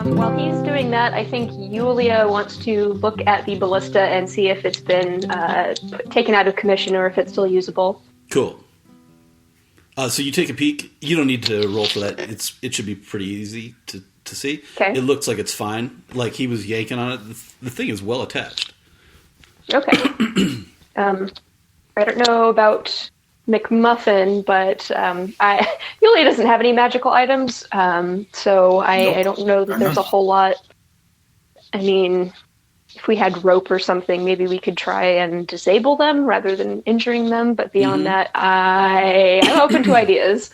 While he's doing that, I think Yulia wants to look at the ballista and see if it's been taken out of commission or if it's still usable. Cool. So you take a peek. You don't need to roll for that. It should be pretty easy to see. Okay. It looks like it's fine. Like he was yanking on it. The thing is well attached. Okay. I don't know about McMuffin, but Yulia doesn't have any magical items, so I don't know that there's a whole lot. I mean, if we had rope or something, maybe we could try and disable them rather than injuring them, but beyond that, I'm open to ideas.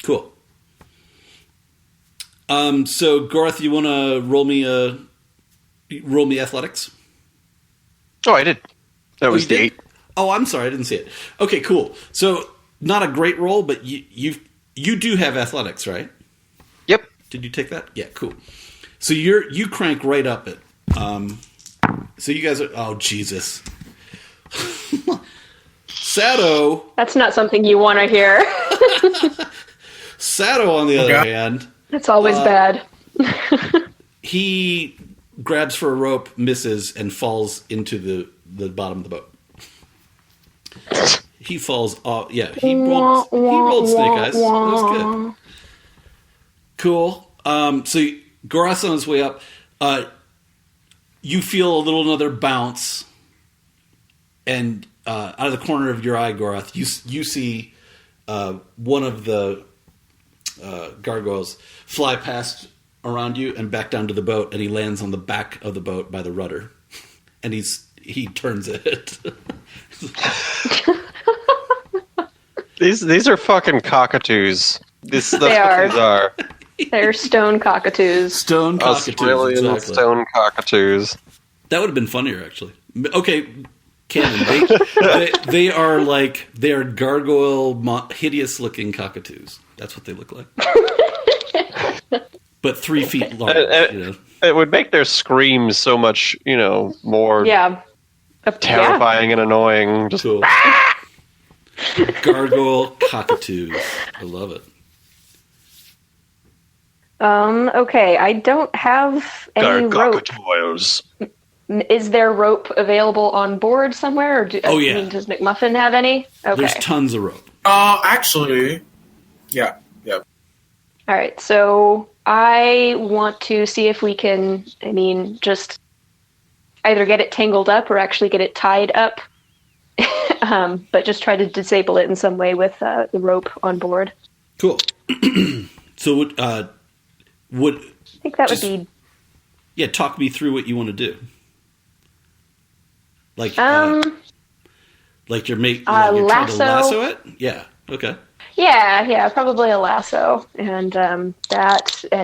Cool. So, Gorath, you want to roll me athletics? Oh, I did. That was the 8. Oh, I'm sorry, I didn't see it. Okay, cool. So, not a great roll, but you do have athletics, right? Yep. Did you take that? Yeah, cool. So you crank right up it. So you guys are. Oh, Jesus. Sato. That's not something you want to hear. Sato, on the other hand, it's always bad. He grabs for a rope, misses, and falls into the bottom of the boat. He falls off. Yeah, he rolled snake eyes. That was good. Cool. So Gorath's on his way up. You feel another bounce, and out of the corner of your eye, Gorath, you see one of the gargoyles fly past around you and back down to the boat, and he lands on the back of the boat by the rudder, and he turns it. These are fucking cockatoos. That's what these are. They're stone cockatoos. Stone cockatoos. Australian exactly. Stone cockatoos. That would have been funnier, actually. Okay, canon. They are gargoyle, hideous-looking cockatoos. That's what they look like. But 3 feet long. It would make their screams so much, more terrifying and annoying. Just cool. Gargoyle cockatoos. I love it. Okay, I don't have any rope. Is there rope available on board somewhere? Or does McMuffin have any? Okay. There's tons of rope. Actually, yeah. All right, so I want to see if we can, just either get it tangled up or actually get it tied up, but just try to disable it in some way with the rope on board. Cool. So would I think that would be... Yeah, talk me through what you want to do. Like you're trying to lasso it? Yeah, okay. Yeah, probably a lasso. And and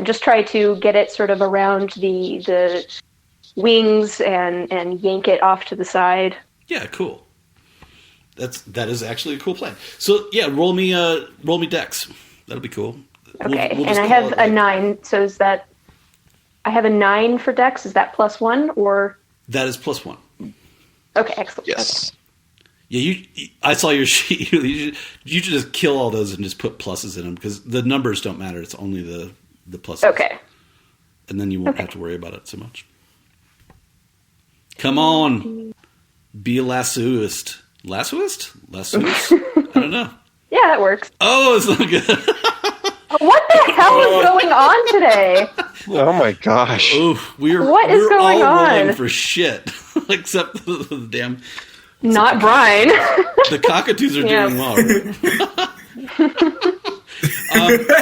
just try to get it sort of around the wings and yank it off to the side. Yeah, cool. That is actually a cool plan. So yeah, roll me dex. That'll be cool. Okay, and I have a 9, so is that... I have a 9 for dex, is that +1, or... That is +1. Okay, excellent. Yes. Okay. Yeah, I saw your sheet. You should just kill all those and just put pluses in them, because the numbers don't matter, it's only the pluses. Okay. And then you won't have to worry about it so much. Come on! Be a lassoist. Lassoist? I don't know. Yeah, that works. Oh, it's not good. What the hell is going on today? Oh my gosh! We're going all on? rolling for shit, except the damn. Not Brine. The cockatoos are doing well.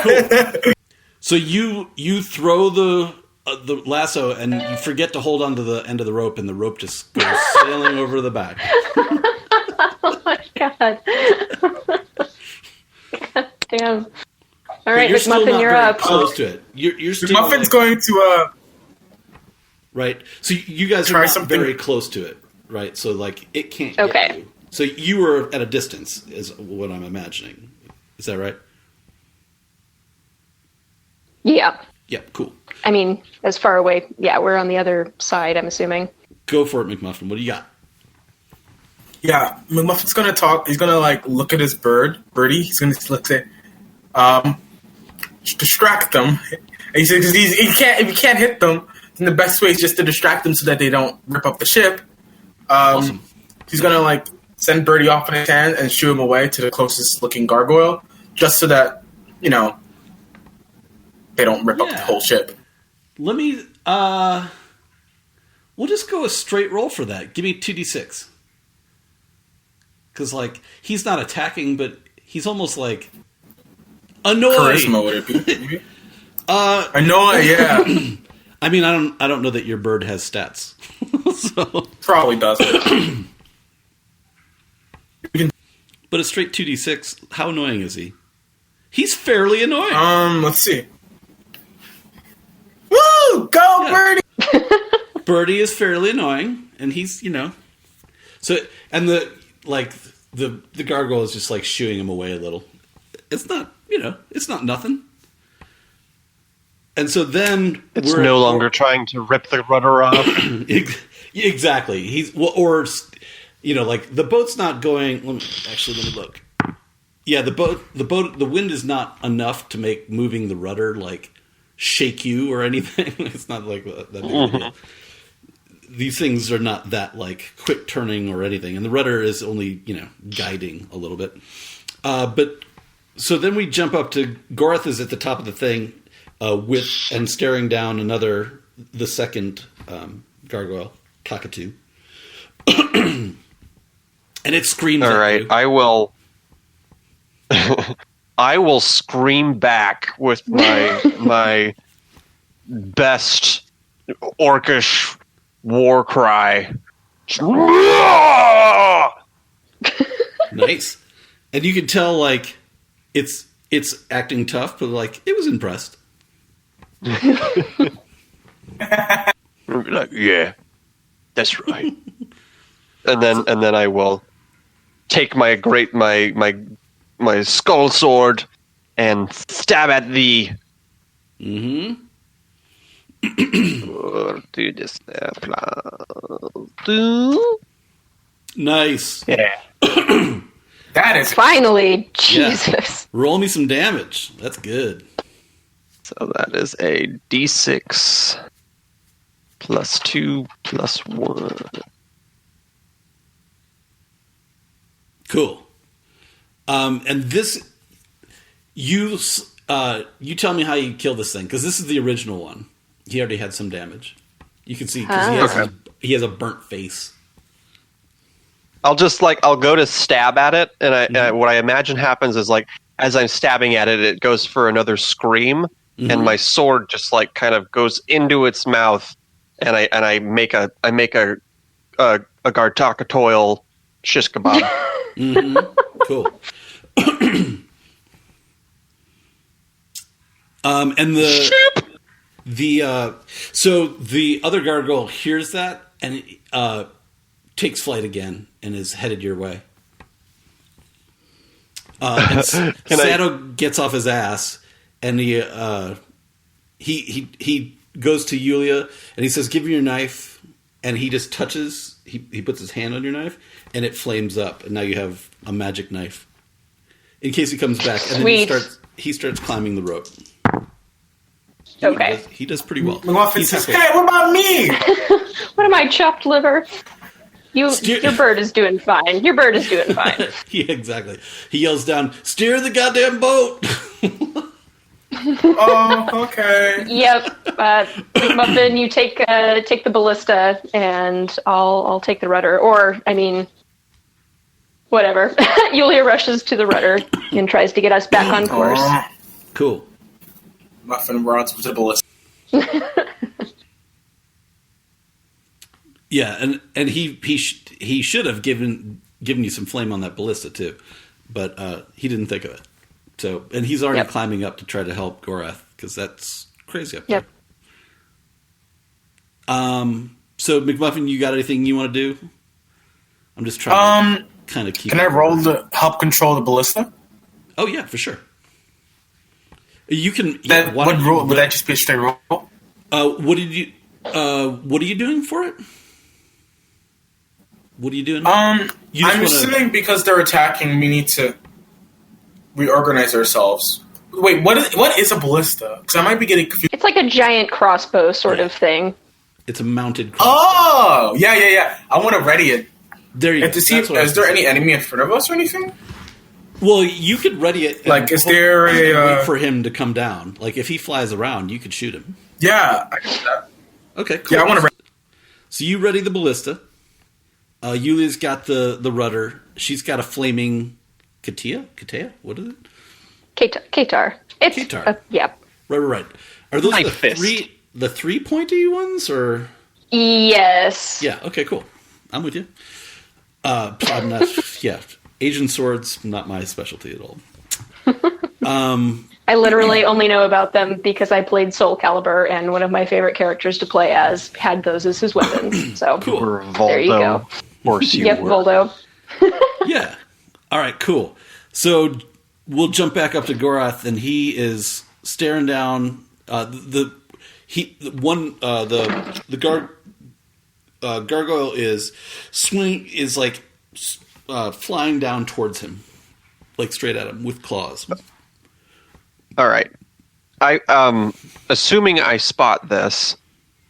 Cool. So you throw the lasso and you forget to hold onto the end of the rope, and the rope just goes sailing over the back. Oh my god! God damn. All right, McMuffin, you're up. Close to it. You're still McMuffin's going to right. So you guys are not very close to it, right? So it can't get you. So you were at a distance, is what I'm imagining. Is that right? Yeah. Yeah. Cool. As far away. Yeah, we're on the other side, I'm assuming. Go for it, McMuffin. What do you got? Yeah, McMuffin's gonna talk. He's gonna like look at his birdie. He's gonna look at, distract them. And he said, because if you can't hit them, then the best way is just to distract them so that they don't rip up the ship. Awesome. He's gonna like send Birdie off in his hand and shoo him away to the closest looking gargoyle, just so that they don't rip up the whole ship. Let me. We'll just go a straight roll for that. Give me 2d6. Because, like, he's not attacking, but he's almost, like, annoyed. Charisma, would it be? Annoyed, yeah. I mean, I don't know that your bird has stats. So. Probably doesn't. But a straight 2d6, how annoying is he? He's fairly annoying. Let's see. Woo! Go, Birdie! Birdie is fairly annoying, and he's, So, and the gargoyle is just, like, shooing him away a little. It's not, it's not nothing. And so then... It's no longer trying to rip the rudder off. Exactly. The boat's not going... Let me look. Yeah, the wind is not enough to make moving the rudder, like, shake you or anything. It's not like that big of a deal. These things are not that, like, quick turning or anything. And the rudder is only, guiding a little bit. But so then we jump up to Gorath is at the top of the thing and staring down the second gargoyle, cockatoo. And it screams All right, you. I will scream back with my best orcish war cry. Nice. And you can tell, like, it's acting tough, but, like, it was impressed. Like, yeah, that's right. and then I will take my skull sword and stab at thee. Mm-hmm. Nice. Yeah. That is finally Jesus. Yeah. Roll me some damage. That's good. So that is a D6 plus 2 plus 1. Cool. And this, you tell me how you kill this thing, because this is the original one. He already had some damage. You can see because he has a burnt face. I'll go to stab at it, and what I imagine happens is, like, as I'm stabbing at it, it goes for another scream, and my sword just, like, kind of goes into its mouth, and I make a Gartakatoil shish kebab. Mm-hmm. Cool. And so the other gargoyle hears that and takes flight again and is headed your way. And Sato gets off his ass and he goes to Yulia and he says, "Give me your knife," and he just touches. He puts his hand on your knife and it flames up, and now you have a magic knife. In case he comes back, and then he starts climbing the rope. Okay. He does pretty well. McMuffin says, "Hey, what about me? What am I, chopped liver? Your bird is doing fine. Your bird is doing fine." Yeah, exactly. He yells down, "Steer the goddamn boat!" Oh, okay. Yep. McMuffin, you take the ballista, and I'll take the rudder. Or, I mean, whatever. Yulia rushes to the rudder and tries to get us back on course. Cool. Muffin rods with the ballista. Yeah, and he should have given you some flame on that ballista too, but he didn't think of it. So, and he's already climbing up to try to help Gorath because that's crazy up there. So McMuffin, you got anything you want to do? I'm just trying to kind of keep. Can I roll to help control the ballista? Oh yeah, for sure. You can. Would that just be a straight roll? What are you doing for it? What are you doing? I'm You just wanna- assuming because they're attacking, we need to reorganize ourselves. Wait, what is a ballista? Because I might be getting confused. It's like a giant crossbow sort of thing. It's a mounted crossbow. Oh, yeah. I want to ready it. There you go. And to see, is there any enemy in front of us or anything? Well, you could ready it. Like, is there wait for him to come down? Like, if he flies around, you could shoot him. Yeah, I get that. Okay, cool. Yeah, I want to. So you ready the ballista. Yulia's got the rudder. She's got a flaming Katia? What is it? Katar. It's Katar. Yeah. Right. Are those My the fist. the 3-pointy ones or? Yes. Yeah. Okay. Cool. I'm with you. I'm not. Yeah. Asian swords, not my specialty at all. I literally only know about them because I played Soul Calibur, and one of my favorite characters to play as had those as his weapons. So Cool. there you go. Of course you Yep, were. Voldo. Yeah. All right. Cool. So we'll jump back up to Gorath, and he is staring down the gargoyle is flying down towards him, like straight at him with claws. All right. I assuming I spot this,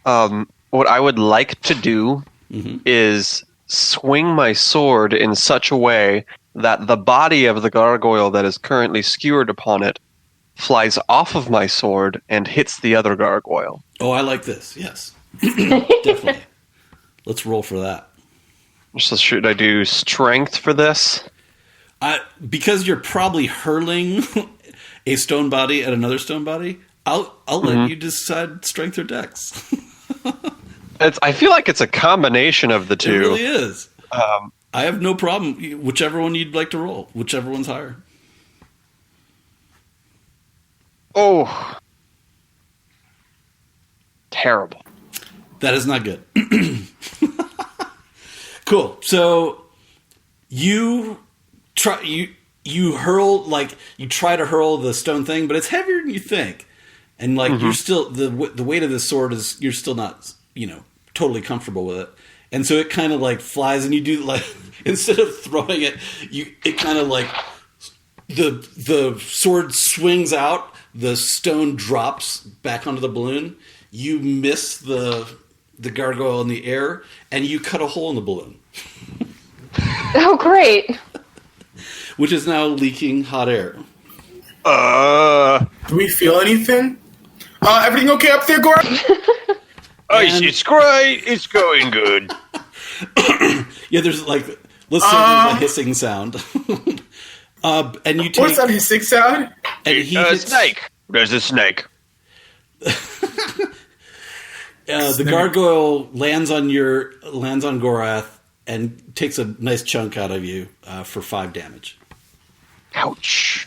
what I would like to do is swing my sword in such a way that the body of the gargoyle that is currently skewered upon it flies off of my sword and hits the other gargoyle. Oh, I like this. Yes, definitely. Let's roll for that. So should I do strength for this? Because you're probably hurling a stone body at another stone body, I'll let you decide strength or dex. I feel like it's a combination of the It two. really is. I have no problem. Whichever one you'd like to roll. Whichever one's higher. Oh. Terrible. That is not good. Cool. So you try you hurl you try to hurl the stone thing, but it's heavier than you think, and you're still the weight of the sword is you're still not totally comfortable with it, and so it kind of flies, and you do instead of throwing it, it kind of the sword swings out, the stone drops back onto the balloon, you miss the gargoyle in the air, and you cut a hole in the balloon. Oh, great. Which is now leaking hot air. Do we feel anything? Everything okay up there, Gorath? It's great. It's going good. Yeah, there's let's say there's a hissing sound. And you take... What's that hissing sound? And he hits, Snake. There's a snake. the gargoyle lands on Gorath and takes a nice chunk out of you for 5 damage. Ouch.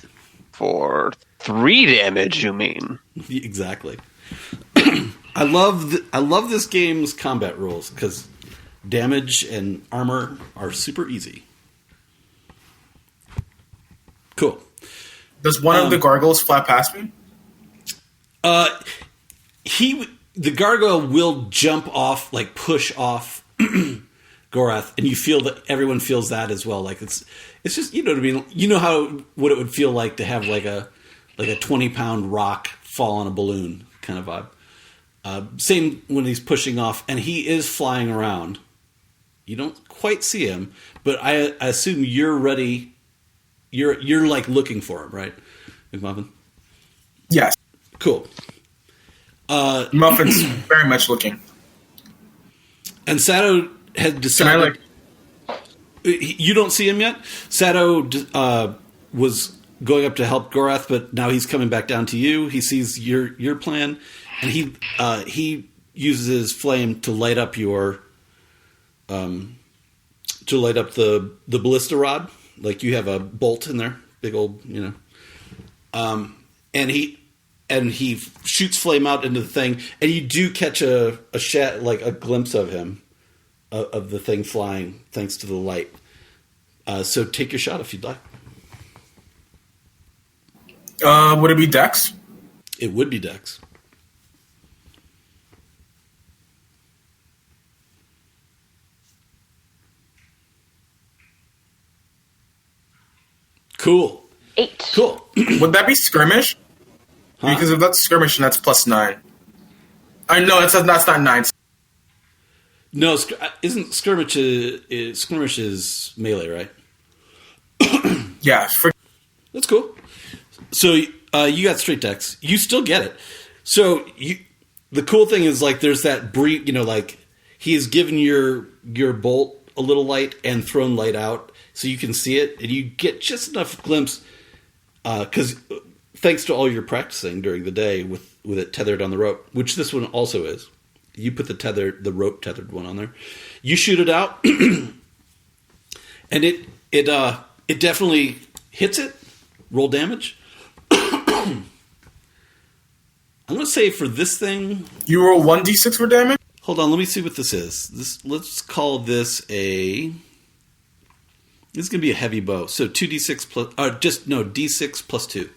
For 3 damage, you mean? Exactly. I love this game's combat rules because damage and armor are super easy. Cool. Does one of the gargoyles fly past me? The gargoyle will jump off, push off Gorath, and you feel that everyone feels that as well. It's just, you know what I mean? You know what it would feel like to have a 20-pound rock fall on a balloon kind of vibe. Same when he's pushing off, and he is flying around. You don't quite see him, but I assume you're ready. You're looking for him, right, McMuffin? Yes. Cool. Muffin's very much looking. And Sato had decided. You don't see him yet. Sato was going up to help Gorath, but now he's coming back down to you. He sees your plan, and he uses his flame to light up the ballista rod. You have a bolt in there, big old, and he shoots flame out into the thing, and you do catch a glimpse of him, of the thing flying, thanks to the light. So take your shot if you'd like. Would it be Dex? It would be Dex. Cool. 8. Cool. Would that be skirmish? Huh? Because if that's skirmish, then that's +9. I know that's not 9. No, isn't skirmish is melee, right? Yeah, That's cool. So you got straight dex. You still get it. So the cool thing is like there's that brief, like he has given your bolt a little light and thrown light out so you can see it, and you get just enough glimpse because thanks to all your practicing during the day with it tethered on the rope, which this one also is. You put the rope tethered one on there. You shoot it out, and it definitely hits it. Roll damage. I'm going to say for this thing... You roll 1d6 for damage? Hold on, let me see what this is. Let's call this a... This is going to be a heavy bow. So 2d6 plus... d6 plus 2.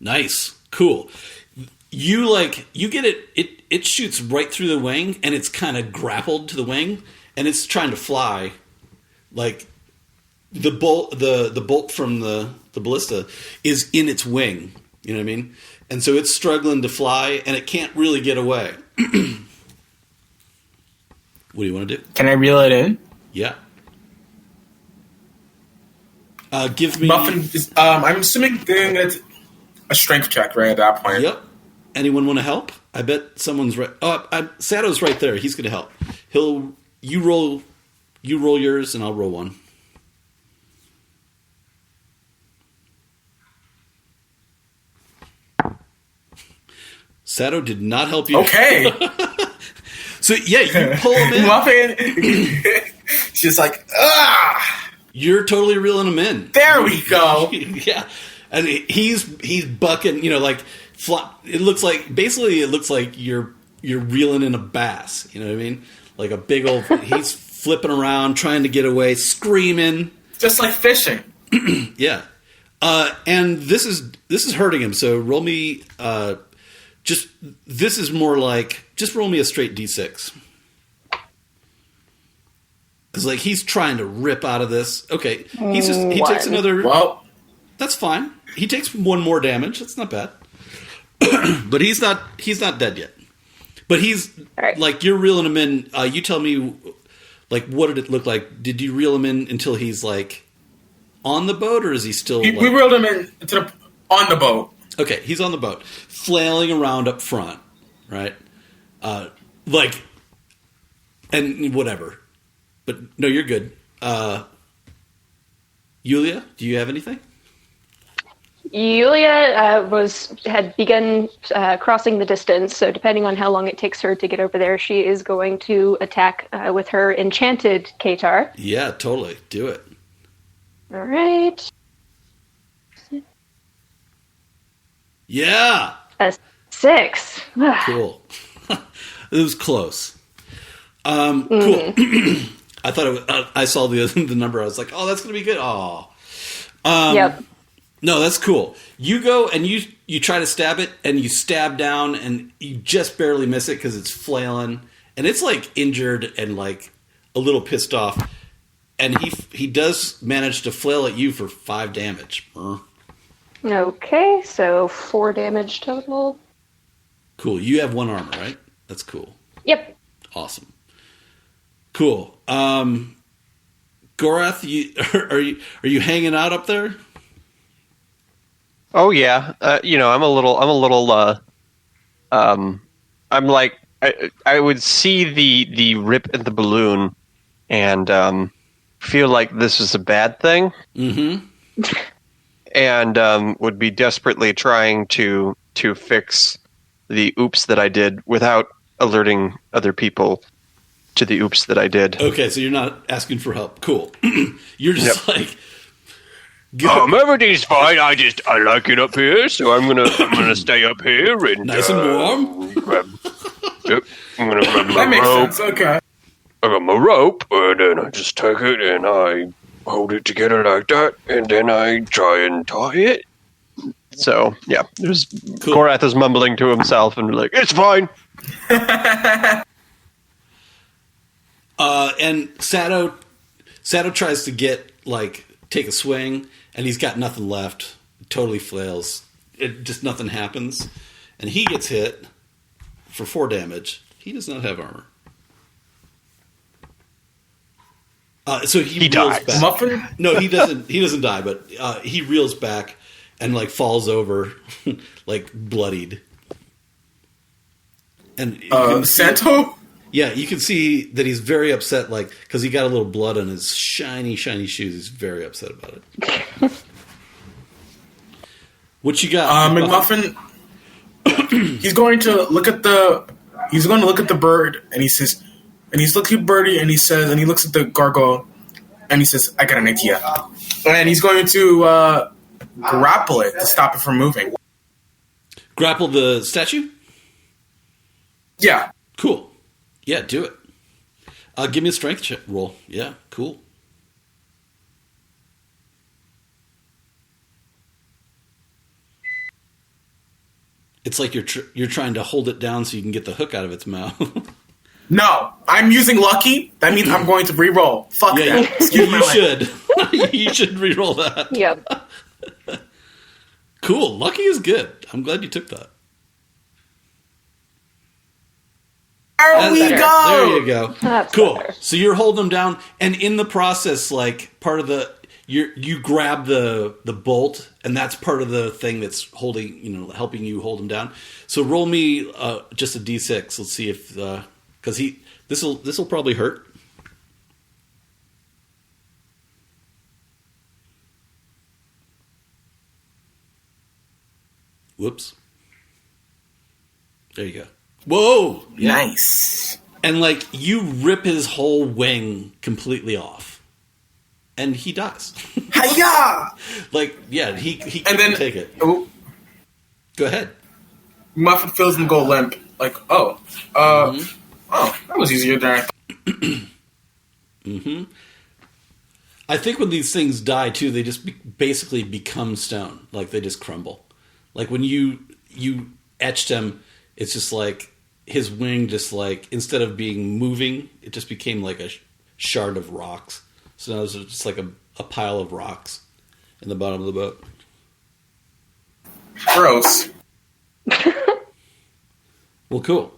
Nice. Cool. You get it shoots right through the wing, and it's kind of grappled to the wing, and it's trying to fly. Like the bolt from the ballista is in its wing. You know what I mean? And so it's struggling to fly, and it can't really get away. What do you want to do? Can I reel it in? Yeah. Give me... Muffin is, I'm assuming it's a strength check right at that point. Yep. Anyone want to help? I bet someone's right. Oh, Sato's right there. He's going to help. You roll yours, and I'll roll one. Sato did not help you. Okay. So yeah, you pull him in. Muffin. She's like, ah. You're totally reeling him in. There we go. Yeah, and he's bucking. It looks like you're reeling in a bass. You know what I mean? Like a big old. He's flipping around, trying to get away, screaming. Just like fishing. Yeah, and this is hurting him. So roll me. This is more like just roll me a straight d6. Because he's trying to rip out of this. Okay, he takes another. Well, that's fine. He takes one more damage. That's not bad. But he's not dead yet. But he's right. You're reeling him in. You tell me, what did it look like? Did you reel him in until he's on the boat, or is he still? We reeled him in on the boat. Okay, he's on the boat, flailing around up front, right? And whatever. But no, you're good. Yulia, do you have anything? Yulia had begun crossing the distance, so depending on how long it takes her to get over there, she is going to attack with her enchanted Katar. Yeah, totally. Do it. All right. Yeah. A 6. Cool. It was close. Cool. I thought I saw the number. I was like, oh, that's going to be good. Oh. Yep. No, that's cool. You go and you try to stab it, and you stab down, and you just barely miss it because it's flailing, and it's injured and a little pissed off, and he does manage to flail at you for 5 damage. Okay, so 4 damage total. Cool. You have 1 armor, right? That's cool. Yep. Awesome. Cool. Gorath, are you hanging out up there? Oh yeah, I'm a little. I'm like I would see the rip in the balloon, and feel like this is a bad thing. Mm-hmm. And would be desperately trying to fix the oops that I did without alerting other people to the oops that I did. Okay, so you're not asking for help. Cool. You're just everything's fine. I like it up here, so I'm gonna stay up here and nice and warm. Yep, I'm gonna grab my That makes rope. sense. Okay. I got my rope, and then I just take it and I hold it together like that, and then I try and tie it. So yeah, cool. Gorath is mumbling to himself and it's fine. And Sato tries to take a swing, and he's got nothing left. Totally flails. Nothing happens. And he gets hit for 4 damage. He does not have armor. So he reels dies. back. Muffin? No, he doesn't. He doesn't die, but he reels back and falls over, bloodied. And Santo? Yeah, you can see that he's very upset, because he got a little blood on his shiny, shiny shoes. He's very upset about it. What you got? McMuffin, he's going to look at the bird, and he says, and he's looking at Birdie, and he says, and he looks at the gargoyle, and he says, I got an idea. And he's going to grapple it to stop it from moving. Grapple the statue? Yeah. Cool. Yeah, do it. Give me a strength roll. Yeah, cool. It's like you're trying to hold it down so you can get the hook out of its mouth. No, I'm using lucky. That means I'm going to re-roll. Fuck that. Excuse you should. You should re-roll that. Yep. Cool. Lucky is good. I'm glad you took that. There we go. There you go. That's cool. better. So you're holding them down, and in the process, part of the you grab the bolt, and that's part of the thing that's helping you hold them down. So roll me just a d6. Let's see if because this will probably hurt. Whoops. There you go. Whoa! Yeah. Nice. And you rip his whole wing completely off, and he dies. Hiya! He And then can't take it. Oh, Go ahead. Muffin feels him go limp. Oh, that was easier than I thought. Mm-hmm. I think when these things die too, they just basically become stone. They just crumble. When you etched him, it's just his wing just instead of being moving, it just became a shard of rocks. So now there's just a pile of rocks in the bottom of the boat. Gross. Well, cool.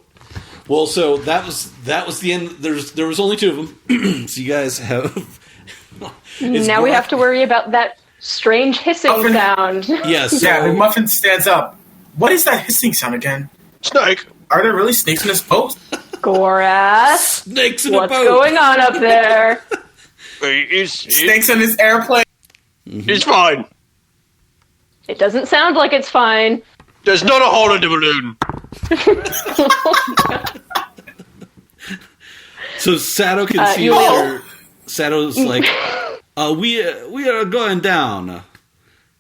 Well, so that was the end. There was only 2 of them. So you guys have. Now we have to worry about that strange hissing sound. Yes. Yeah, McMuffin stands up. What is that hissing sound again? Snake. Are there really snakes in this boat? Gorath, Snakes in a boat. what's going on up there? Snakes in his airplane. It's fine. It doesn't sound like it's fine. There's not a hole in the balloon. So Sato can see Yulia. Sato's we are going down.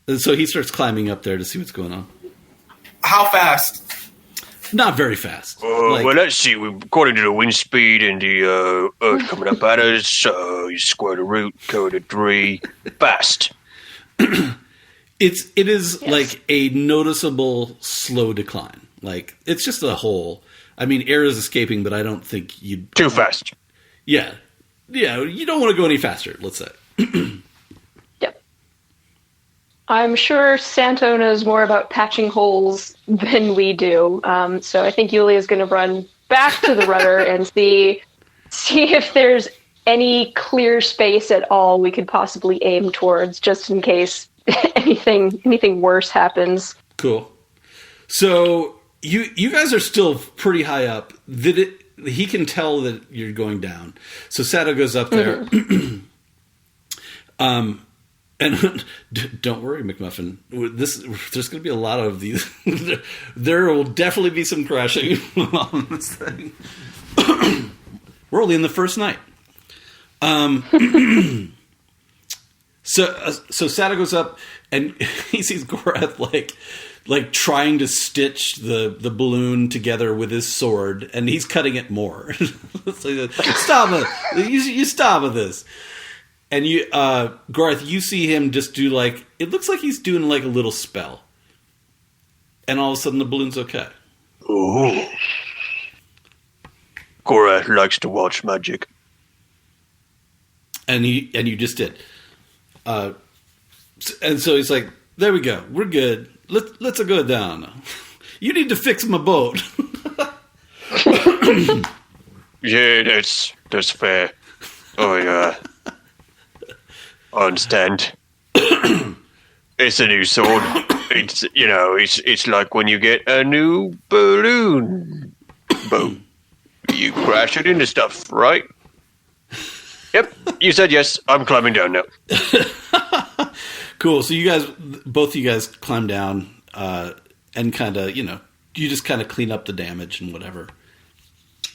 And so he starts climbing up there to see what's going on. How fast? Not very fast. Well, let's see. According to the wind speed and the earth coming up at us, you square the root, go to 3, fast. It is a noticeable slow decline. It's just a hole. I mean, air is escaping, but I don't think you'd... Too fast. Yeah. Yeah, you don't want to go any faster, let's say. Yep. I'm sure Santo knows more about patching holes than we do. So I think Yulia is going to run back to the rudder and see if there's any clear space at all we could possibly aim towards, just in case anything worse happens. Cool. So you guys are still pretty high up. He can tell that you're going down. So Sato goes up there. And don't worry, McMuffin. There's going to be a lot of these. There will definitely be some crashing on this thing. We're only in the first night. So Sato goes up and he sees Gorath like trying to stitch the balloon together with his sword, and he's cutting it more. So stop it! You stop with this. And you, Gorath, you see him just do it looks like he's doing a little spell, and all of a sudden the balloon's okay. Oh, Gorath likes to watch magic. and you just did. And so he's like, "There we go. We're good. Let's go down. You need to fix my boat." Yeah, that's fair. I understand. It's a new sword. It's like when you get a new balloon boat. You crash it into stuff, right? Yep, you said yes. I'm climbing down now. Cool. So both of you guys climb down and kind of, you just kind of clean up the damage and whatever.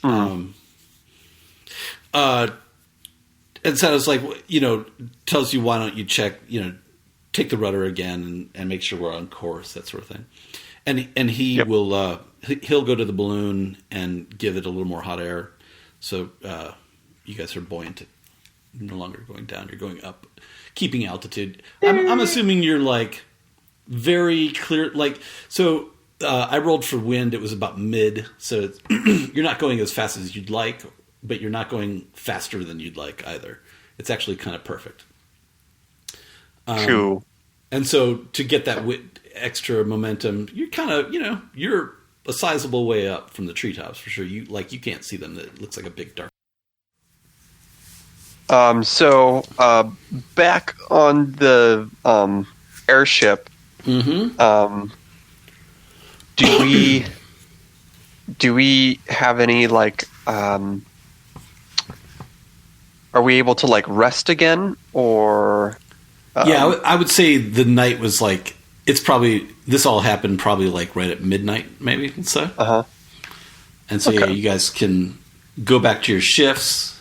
And so it's like, tells you why don't you check, take the rudder again and make sure we're on course, that sort of thing. And he will he'll go to the balloon and give it a little more hot air. So you guys are buoyant, no longer going down. You're going up, keeping altitude. I'm assuming you're like very clear. Like, so I rolled for wind. It was about mid. So you're not going as fast as you'd like, but you're not going faster than you'd like either. It's actually kind of perfect. Cool. And so to get that extra momentum, you're kind of, you're a sizable way up from the treetops for sure. You can't see them. It looks like a big dark. So back on the airship, do we have any are we able to rest again or? Yeah, I would say the night was it's probably, this all happened probably right at midnight, maybe, let's say. Uh-huh. And so, yeah, you guys can go back to your shifts.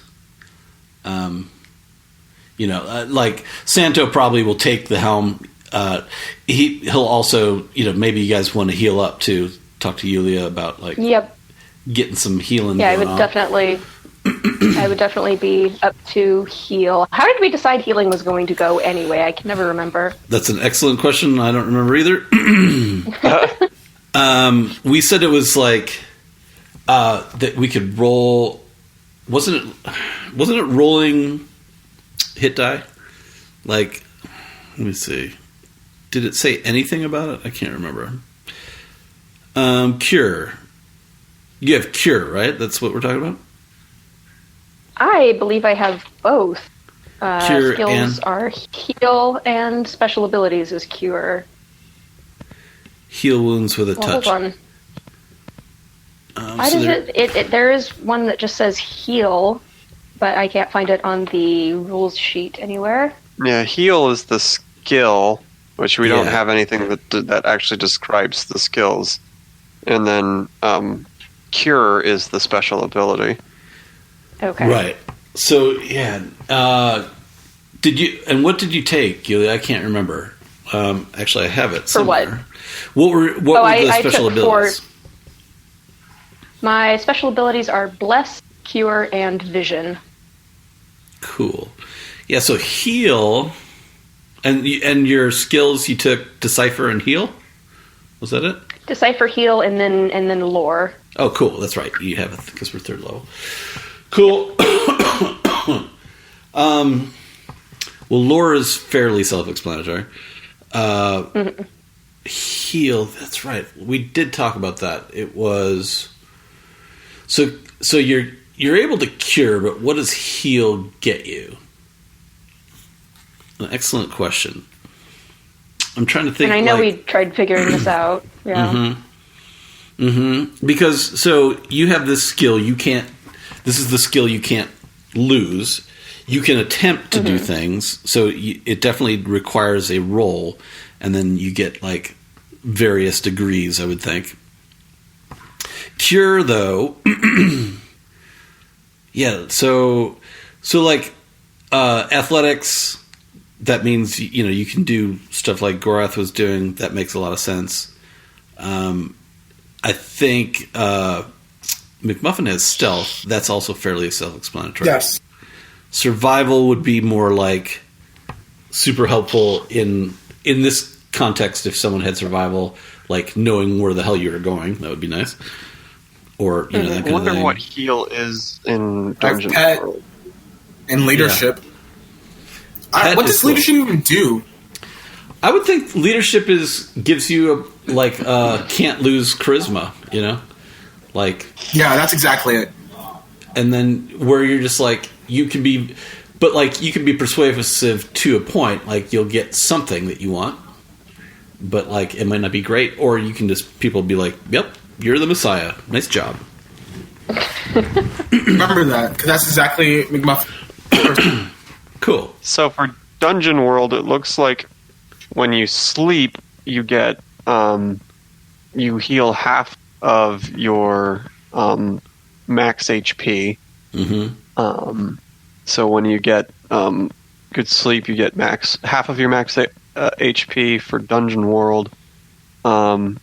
Santo probably will take the helm. He'll also, maybe you guys want to heal up too. Talk to Yulia about getting some healing. Yeah, going on. I would definitely be up to heal. How did we decide healing was going to go anyway? I can never remember. That's an excellent question. I don't remember either. We said it was that we could roll. Wasn't it rolling hit die? Let me see. Did it say anything about it? I can't remember. Cure. You have cure, right? That's what we're talking about? I believe I have both. Cure skills are heal and special abilities is cure. Heal wounds with a touch. Hold on. Why does it? There is one that just says heal, but I can't find it on the rules sheet anywhere. Yeah, heal is the skill, which we don't have anything that actually describes the skills. And then cure is the special ability. Okay. Right. So yeah. What did you take, Yulia? I can't remember. Actually, I have it somewhere. For what? What were the special abilities? My special abilities are bless, cure, and vision. Cool. Yeah. So heal, and your skills you took decipher and heal. Was that it? Decipher, heal, and then lore. Oh, cool. That's right. You have it because we're third level. Cool. Well, lore is fairly self-explanatory. Heal, that's right. We did talk about that. It was so you're able to cure, but what does heal get you? An excellent question. I'm trying to think. And I know we tried figuring this out. Yeah. Because so you have this skill you can't. This is the skill you can't lose. You can attempt to do things, so it definitely requires a roll, and then you get various degrees, I would think. Cure, though, yeah. So athletics. That means you can do stuff like Gorath was doing. That makes a lot of sense. I think. McMuffin has stealth. That's also fairly self-explanatory. Yes. Survival would be more super helpful in this context. If someone had survival, knowing where the hell you were going, that would be nice. Or that kind of thing. I wonder what heal is in Dungeon Pet World. and leadership. What does leadership even do? I would think leadership gives you can't lose charisma, you know? Like, yeah, that's exactly it. And then where you're just like, you can be persuasive to a point, like you'll get something that you want, but like it might not be great, or you can just, people be like, yep, you're the Messiah, nice job. Remember that, because that's exactly McMuffin. Cool. So for Dungeon World, it looks like when you sleep, you get you heal half of your max HP. Mm-hmm. So when you get good sleep, you get half of your max HP for Dungeon World. What?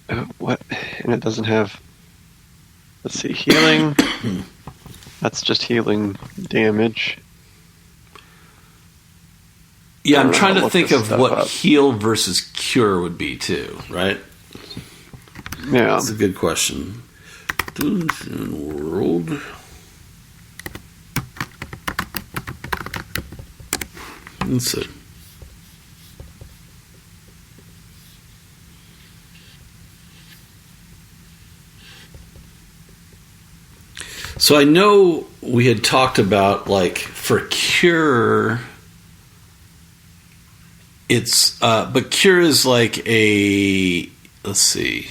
And it doesn't have. Let's see, healing. That's just healing damage. Yeah, I'm trying to think of what up. heal versus cure would be too, right? Yeah. That's a good question. Dungeon World. Let's see. So I know we had talked about, like, for cure, but cure is like let's see,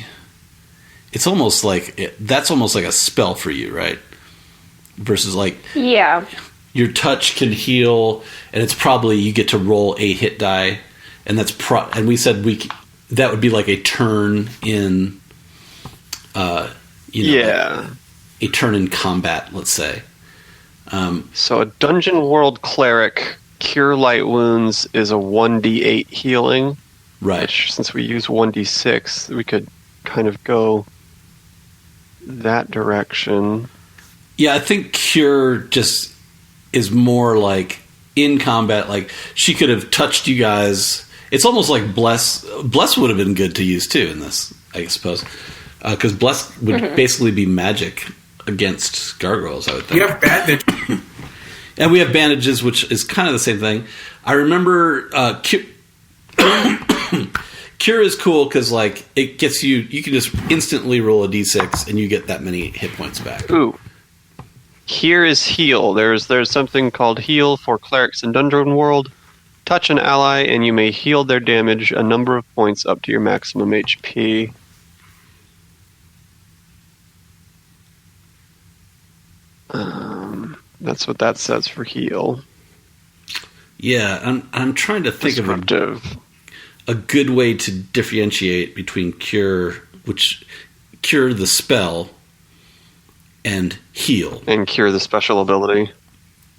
it's almost like, that's almost like a spell for you, right? Versus like, yeah, your touch can heal, and it's probably, you get to roll a hit die, and that's and we said that would be like a turn in, yeah. A turn in combat, let's say. So a Dungeon World cleric, Cure Light Wounds is a 1d8 healing. Right. Which, since we use 1d6, we could kind of go that direction. Yeah, I think Cure just is more like in combat. Like, she could have touched you guys. It's almost like Bless. Bless would have been good to use too in this, I suppose. Because Bless would basically be magic against gargoyles, I would think. We have bandage. And we have bandages, which is kind of the same thing. I remember Cure is cool because, like, it gets you can just instantly roll a d6 and you get that many hit points back. Ooh. Here is heal. There's something called heal for clerics in Dungeon World. Touch an ally and you may heal their damage a number of points up to your maximum HP. That's what that says for heal. Yeah, I'm trying to think of a good way to differentiate between cure the spell, and heal. And cure the special ability.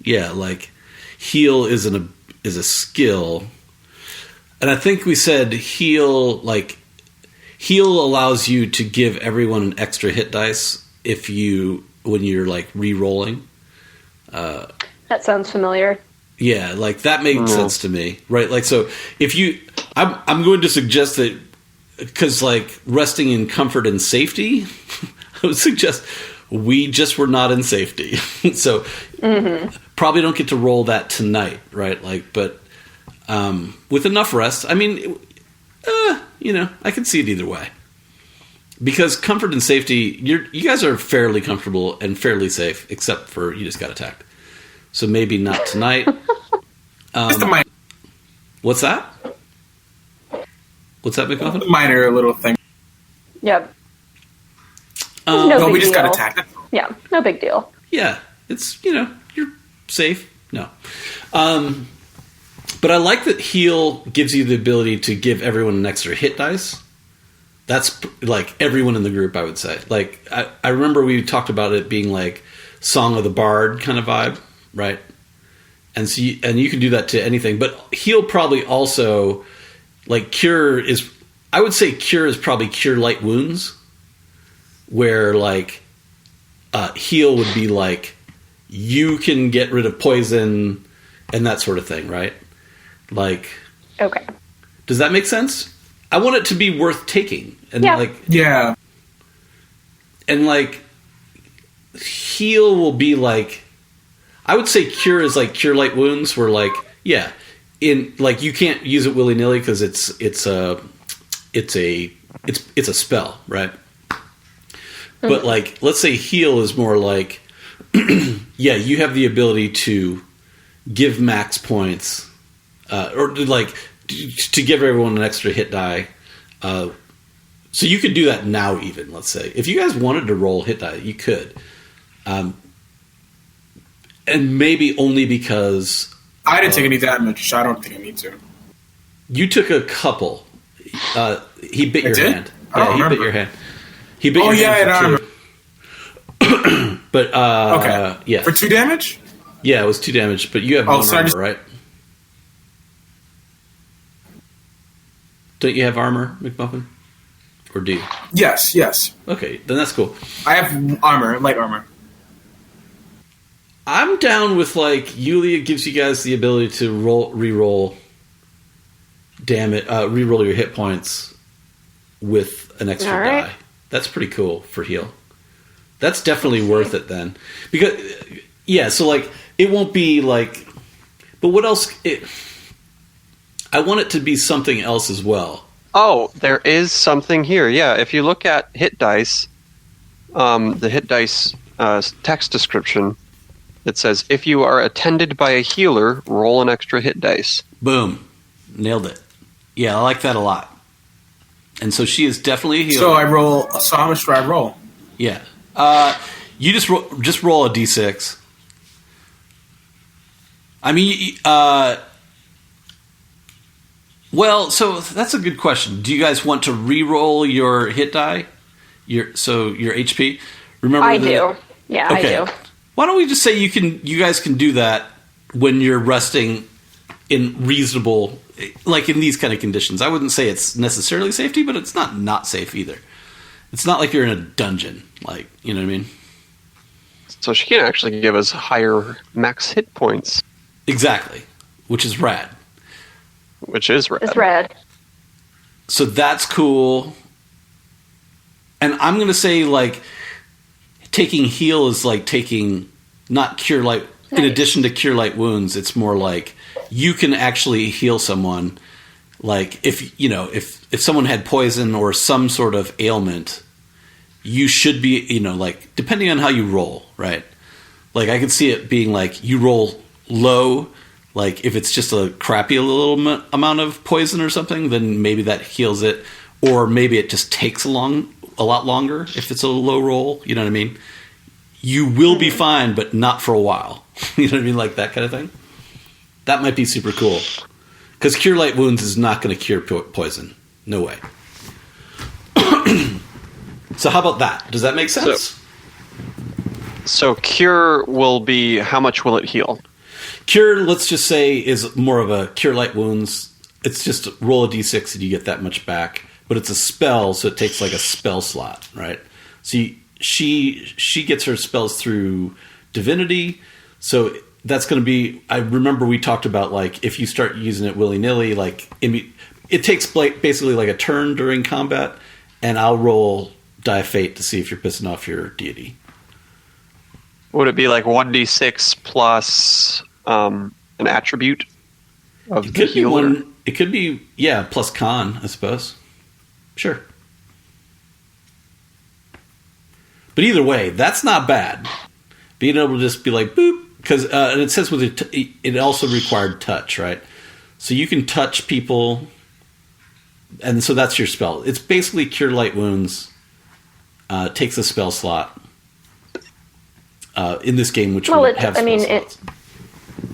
Yeah, like heal is a skill, and I think we said heal allows you to give everyone an extra hit dice when you're like re-rolling. That sounds familiar. Yeah, like that makes sense to me, right? Like, so if I'm going to suggest that, because like resting in comfort and safety, I would suggest we just were not in safety. So probably don't get to roll that tonight, right? Like, but with enough rest, I mean, I can see it either way. Because comfort and safety, you guys are fairly comfortable and fairly safe, except for you just got attacked. So maybe not tonight. What's that? What's that, McMuffin? Minor little thing. Yep. We just got attacked. Yeah, no big deal. Yeah, it's, you're safe. No. But I like that heal gives you the ability to give everyone an extra hit dice. That's like everyone in the group, I would say. Like, I remember we talked about it being like Song of the Bard kind of vibe, right? And so you can do that to anything. But heal probably also, like, I would say cure is probably cure light wounds, where like heal would be like you can get rid of poison and that sort of thing, right? Like, okay, does that make sense? I want it to be worth taking, and yeah, and like heal will be like, I would say cure is like cure light wounds, where like, yeah, you can't use it willy nilly because it's a spell, right? But like, let's say heal is more like, yeah, you have the ability to give max points, or like to give everyone an extra hit die. So you could do that now, even, let's say. If you guys wanted to roll hit die, you could. And maybe only because... I didn't take any damage, so I don't think I need to. You took a couple. He bit your hand. Yeah, he bit your hand. He bit your hand for 2. But, okay. Yeah. For 2 damage? Yeah, it was 2 damage, but you have 1 armor, right? Don't you have armor, McMuffin? Or do you? Yes. Okay, then that's cool. I have armor, light armor. I'm down with, like, Yulia gives you guys the ability to re-roll re-roll your hit points with an extra die. That's pretty cool for heal. That's definitely worth it then. Because, yeah, so, like, it won't be, like... But what else... I want it to be something else as well. Oh, there is something here. Yeah, if you look at hit dice, the hit dice text description, it says, if you are attended by a healer, roll an extra hit dice. Boom. Nailed it. Yeah, I like that a lot. And so she is definitely a healer. So how much do I roll? Yeah. You just roll a d6. I mean, well, so that's a good question. Do you guys want to re-roll your hit die? Your HP? Remember I do. Yeah, okay. I do. Why don't we just say you guys can do that when you're resting in reasonable, like in these kind of conditions. I wouldn't say it's necessarily safety, but it's not safe either. It's not like you're in a dungeon, like, you know what I mean? So she can actually give us higher max hit points. Exactly, which is rad. It's rad. So that's cool. And I'm going to say, like, taking heal is like taking, not cure light, in addition to cure light wounds, it's more like you can actually heal someone. Like, if someone had poison or some sort of ailment, you should be, like, depending on how you roll, right? Like, I could see it being like you roll low. Like, if it's just a crappy little amount of poison or something, then maybe that heals it. Or maybe it just takes a lot longer if it's a low roll. You know what I mean? You will be fine, but not for a while. You know what I mean? Like that kind of thing. That might be super cool. Because Cure Light Wounds is not going to cure poison. No way. So how about that? Does that make sense? So Cure will be, how much will it heal? Cure, let's just say, is more of a Cure Light Wounds. It's just roll a d6 and you get that much back. But it's a spell, so it takes like a spell slot, right? So she gets her spells through divinity. So that's going to be... I remember we talked about, like, if you start using it willy-nilly, like, it takes basically like a turn during combat, and I'll roll Die of Fate to see if you're pissing off your deity. Would it be like 1d6 plus... an attribute of the healer? It could be, yeah, plus con, I suppose. Sure. But either way, that's not bad. Being able to just be like, boop, because and it says with it also required touch, right? So you can touch people, and so that's your spell. It's basically Cure Light Wounds, takes a spell slot in this game, which will have spell slots.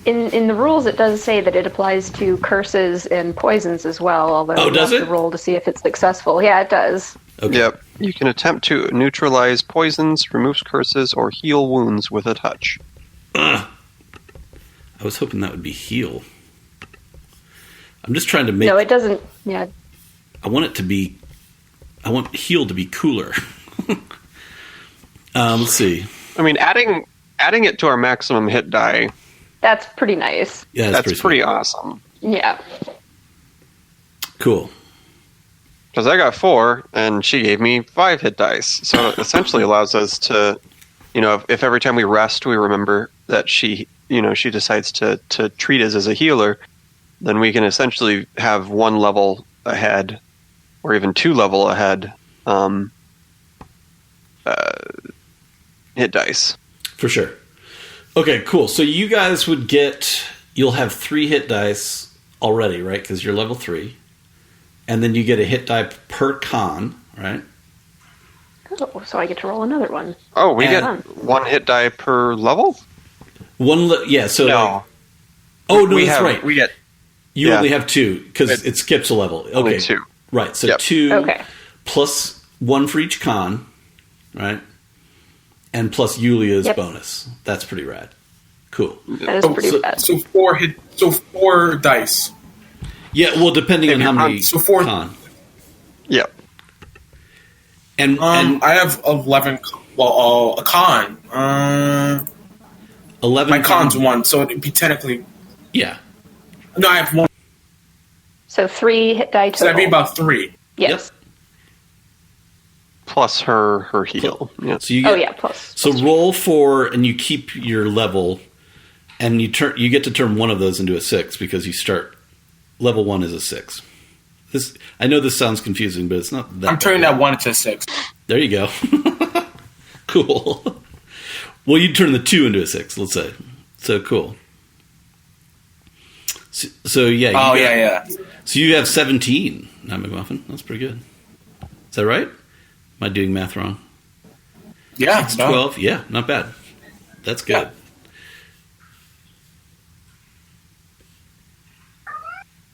In the rules, it does say that it applies to curses and poisons as well, although you have to roll to see if it's successful. Yeah, it does. Okay. Yep. You can attempt to neutralize poisons, remove curses, or heal wounds with a touch. I was hoping that would be heal. I'm just trying to make... No, it doesn't... Yeah. I want heal to be cooler. Let's see. I mean, adding it to our maximum hit die... That's pretty nice. Yeah, that's pretty awesome. Yeah. Cool. Because I got 4, and she gave me 5 hit dice. So it essentially allows us to, if every time we rest, we remember that she decides to treat us as a healer, then we can essentially have 1 level ahead, or even 2 level ahead, hit dice. For sure. Okay, cool. So you guys you'll have 3 hit dice already, right? Because you're level 3. And then you get a hit die per con, right? Oh, so I get to roll another one. Oh, we get 1 hit die per level? Yeah, so... No. That's right. We get... You only have 2, because it skips a level. Okay. Only 2. Right, so 2 plus 1 for each con, right? And plus Yulia's bonus. That's pretty rad. Cool. That is pretty rad. So 4 dice. Yeah, well, depending on how many con. Yep. And I have 11. Well, a con. 11. My con's 1, so it'd be technically. Yeah. No, I have 1. So 3 hit die total. So that'd be about 3. Yes. Yep. Plus her heal. Yeah. So you get, plus. So roll 4, and you keep your level, and you get to turn one of those into a 6 because you start level 1 is a 6. I know this sounds confusing, but it's not that. I'm turning that 1 into a 6. There you go. Cool. Well, you turn the 2 into a 6, let's say. So cool. So yeah. Yeah. So you have 17 now, McMuffin. That's pretty good. Is that right? Am I doing math wrong? Yeah. 6, 12. Yeah, not bad. That's good.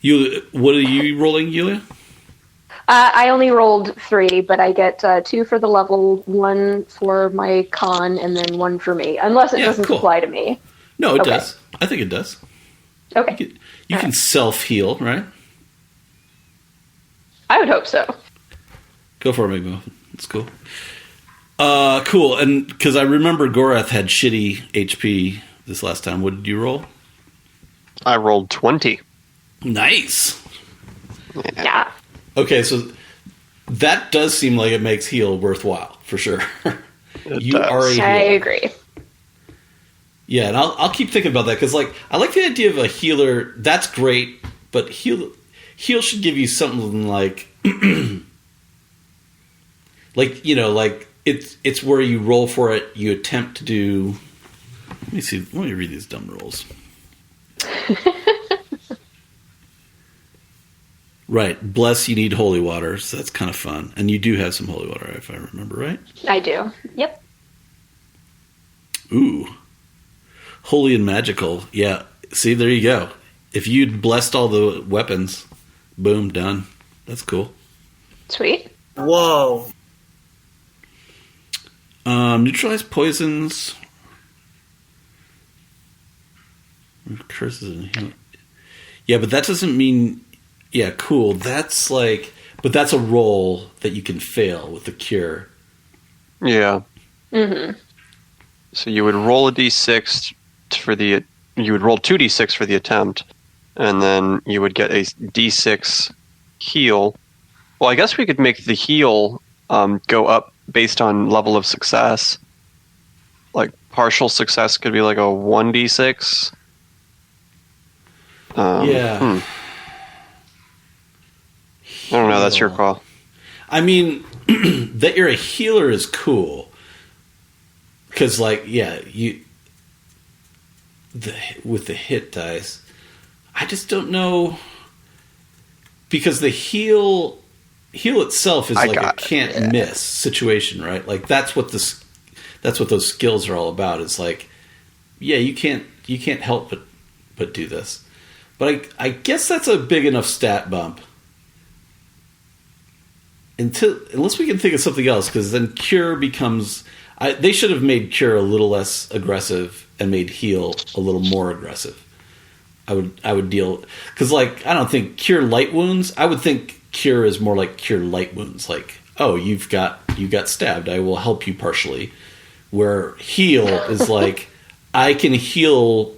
Yeah. What are you rolling, Yulia? I only rolled 3, but I get 2 for the level, 1 for my con, and then 1 for me. Unless it doesn't apply to me. No, it does. I think it does. Okay. You can self-heal, right? I would hope so. Go for it, McMuffin. That's cool. Cool. And because I remember Gorath had shitty HP this last time. What did you roll? I rolled 20. Nice. Yeah. Okay, so that does seem like it makes heal worthwhile, for sure. You are a healer. I agree. Yeah, and I'll keep thinking about that, because I like the idea of a healer. That's great, but heal should give you something like... it's where you roll for it, you attempt to do... Let me read these dumb rolls. Right. Bless, you need holy water, so that's kind of fun. And you do have some holy water, if I remember right. I do. Yep. Ooh. Holy and magical. Yeah. See, there you go. If you'd blessed all the weapons, boom, done. That's cool. Sweet. Whoa. Neutralize poisons. Curses and heal. Yeah, but that doesn't mean... Yeah, cool. That's but that's a roll that you can fail with the cure. Yeah. Mm-hmm. So you would roll a d6 you would roll 2d6 for the attempt, and then you would get a d6 heal. Well, I guess we could make the heal go up based on level of success. Like partial success could be like a 1d6. Yeah. I don't know. That's your call. I mean, that you're a healer is cool. Because, with the hit dice, I just don't know. Because the heal itself is a can't miss situation, right? Like that's what those skills are all about. It's like, yeah, you can't help but do this. But I guess that's a big enough stat bump. Unless we can think of something else, because then cure becomes... they should have made cure a little less aggressive and made heal a little more aggressive. I would deal... Because, I don't think cure light wounds... I would think cure is more like cure light wounds. Like, oh, you got stabbed. I will help you partially. Where heal is like, I can heal,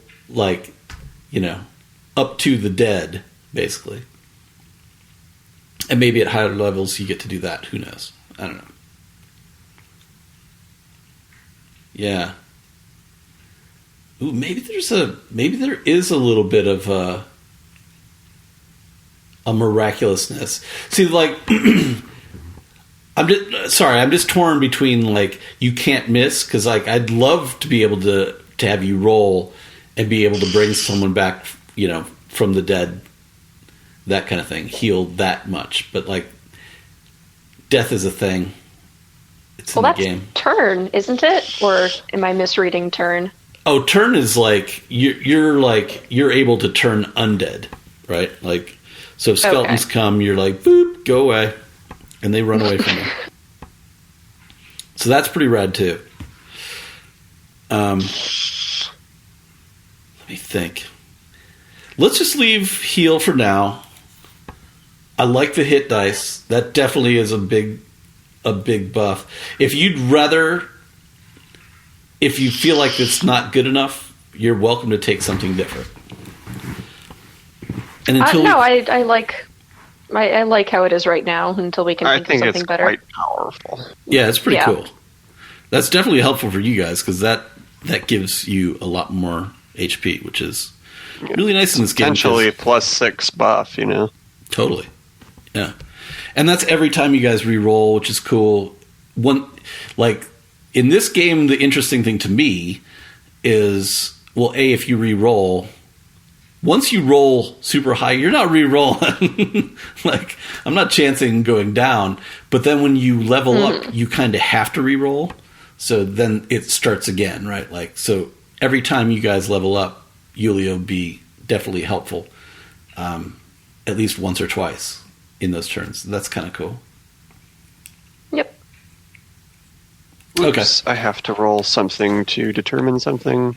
up to the dead, basically. And maybe at higher levels you get to do that. Who knows? I don't know. Yeah. Ooh, maybe there is a little bit of a miraculousness. See, like, I'm just torn between, like, you can't miss, because, like, I'd love to be able to have you roll and be able to bring someone back, you know, from the dead, that kind of thing, heal that much. But, like, death is a thing. It's in the game. That's turn, isn't it? Or am I misreading turn? Oh, turn is like you're able to turn undead, right? Like, so if skeletons come, you're like, boop, go away, and they run away from you. So that's pretty rad too. Let me think. Let's just leave heal for now. I like the hit dice. That definitely is a big buff. If you feel like it's not good enough, you're welcome to take something different. And until I like how it is right now until we can think of something better. I think it's quite powerful. Yeah, it's pretty cool. That's definitely helpful for you guys because that gives you a lot more HP, which is really nice in this game. Potentially +6 buff, you know. Totally. Yeah. And that's every time you guys re-roll, which is cool. In this game, the interesting thing to me is, well, if you re-roll, once you roll super high, you're not re-rolling. Like, I'm not chancing going down, but then when you level up, you kind of have to re-roll. So then it starts again, right? Like, so every time you guys level up, Yulia will be definitely helpful, at least once or twice in those turns. That's kind of cool. Yep. Oops, Okay. I have to roll something to determine something.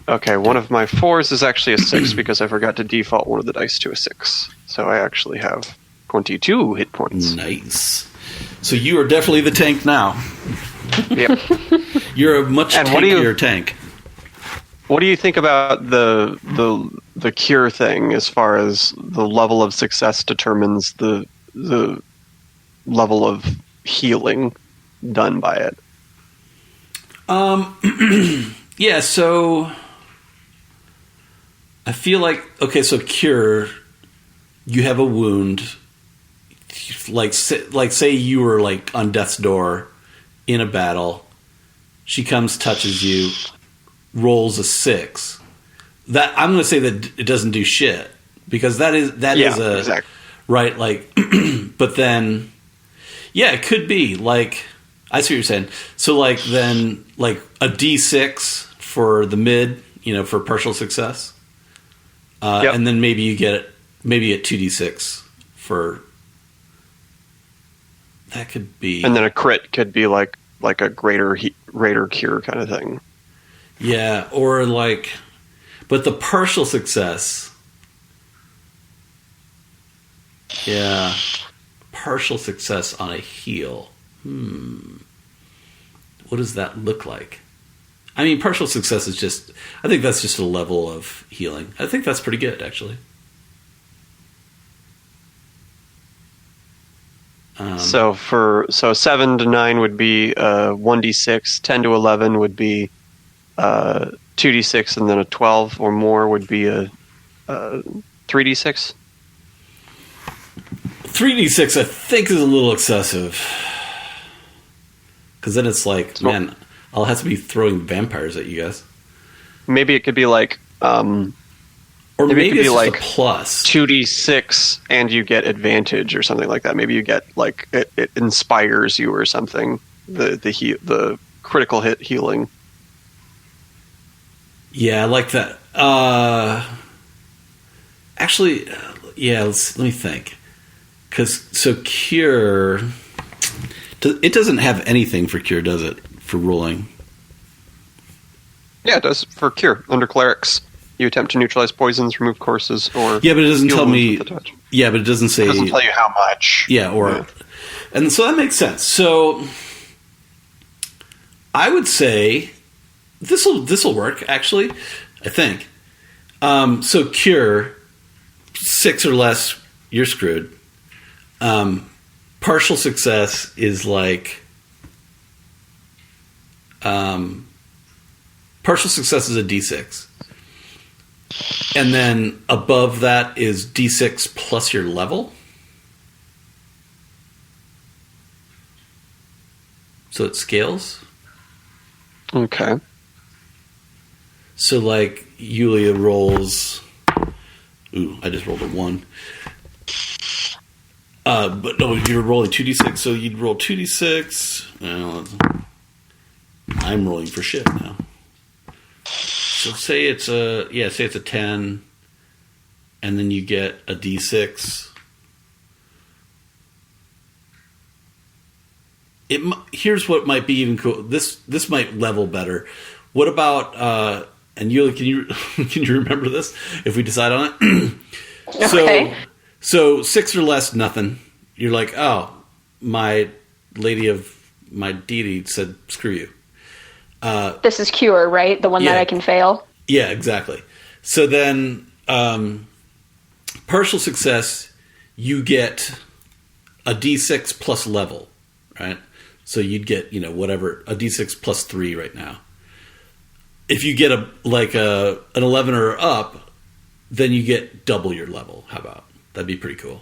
Okay, one of my 4s is actually a 6 because I forgot to default one of the dice to a 6. So I actually have 22 hit points. Nice. So you are definitely the tank now. Yep. You're a much tankier tank. What do you think about the cure thing as far as the level of success determines the level of healing done by it? Yeah, so I feel like, okay, so cure, you have a wound, like say you were like on death's door in a battle, she comes, touches you, rolls a 6. That I'm going to say that it doesn't do shit because that is exactly. Right, like, but then, yeah, it could be like, I see what you're saying. So like then like a D6 for the mid, you know, for partial success, and then maybe you get a 2D6 for that could be, and then a crit could be like a greater cure kind of thing. Yeah, or like, but the partial success. Yeah, partial success on a heal. What does that look like? I mean, partial success is just, I think that's just a level of healing. I think that's pretty good, actually. So 7 to 9 would be 1d6, 10 to 11 would be 2d6, and then a 12 or more would be a 3d6. 3d6 I think is a little excessive. Because then it's like, man, I'll have to be throwing vampires at you guys. Maybe it could be like... or maybe it could it's be like a plus 2d6 and you get advantage or something like that. Maybe you get like it inspires you or something. The critical hit healing. Yeah, I like that. Actually, yeah. Let me think. So cure, it doesn't have anything for cure, does it? For rolling. Yeah, it does for cure under clerics. You attempt to neutralize poisons, remove courses, or yeah, but it doesn't tell me. Yeah, but it doesn't say. It doesn't tell you how much. Yeah, and so that makes sense. So I would say this will work. Actually, I think. So cure 6 or less, you're screwed. Partial success is like. Partial success is a D6. And then above that is D6 plus your level. So it scales. Okay. So like Yulia rolls. Ooh, I just rolled a 1. But no, you're rolling 2d6, so you'd roll 2d6. I'm rolling for shit now. So say it's a 10, and then you get a d6. Here's what might be even cool. This might level better. What about and Yulia, can you remember this if we decide on it? Okay. So 6 or less, nothing. You're like, oh, my lady of my deity said, screw you. This is cure, right? The one that I can fail? Yeah, exactly. So then, partial success, you get a d6 plus level, right? So you'd get, whatever, a d6 plus 3 right now. If you get an 11 or up, then you get double your level. How about? That'd be pretty cool.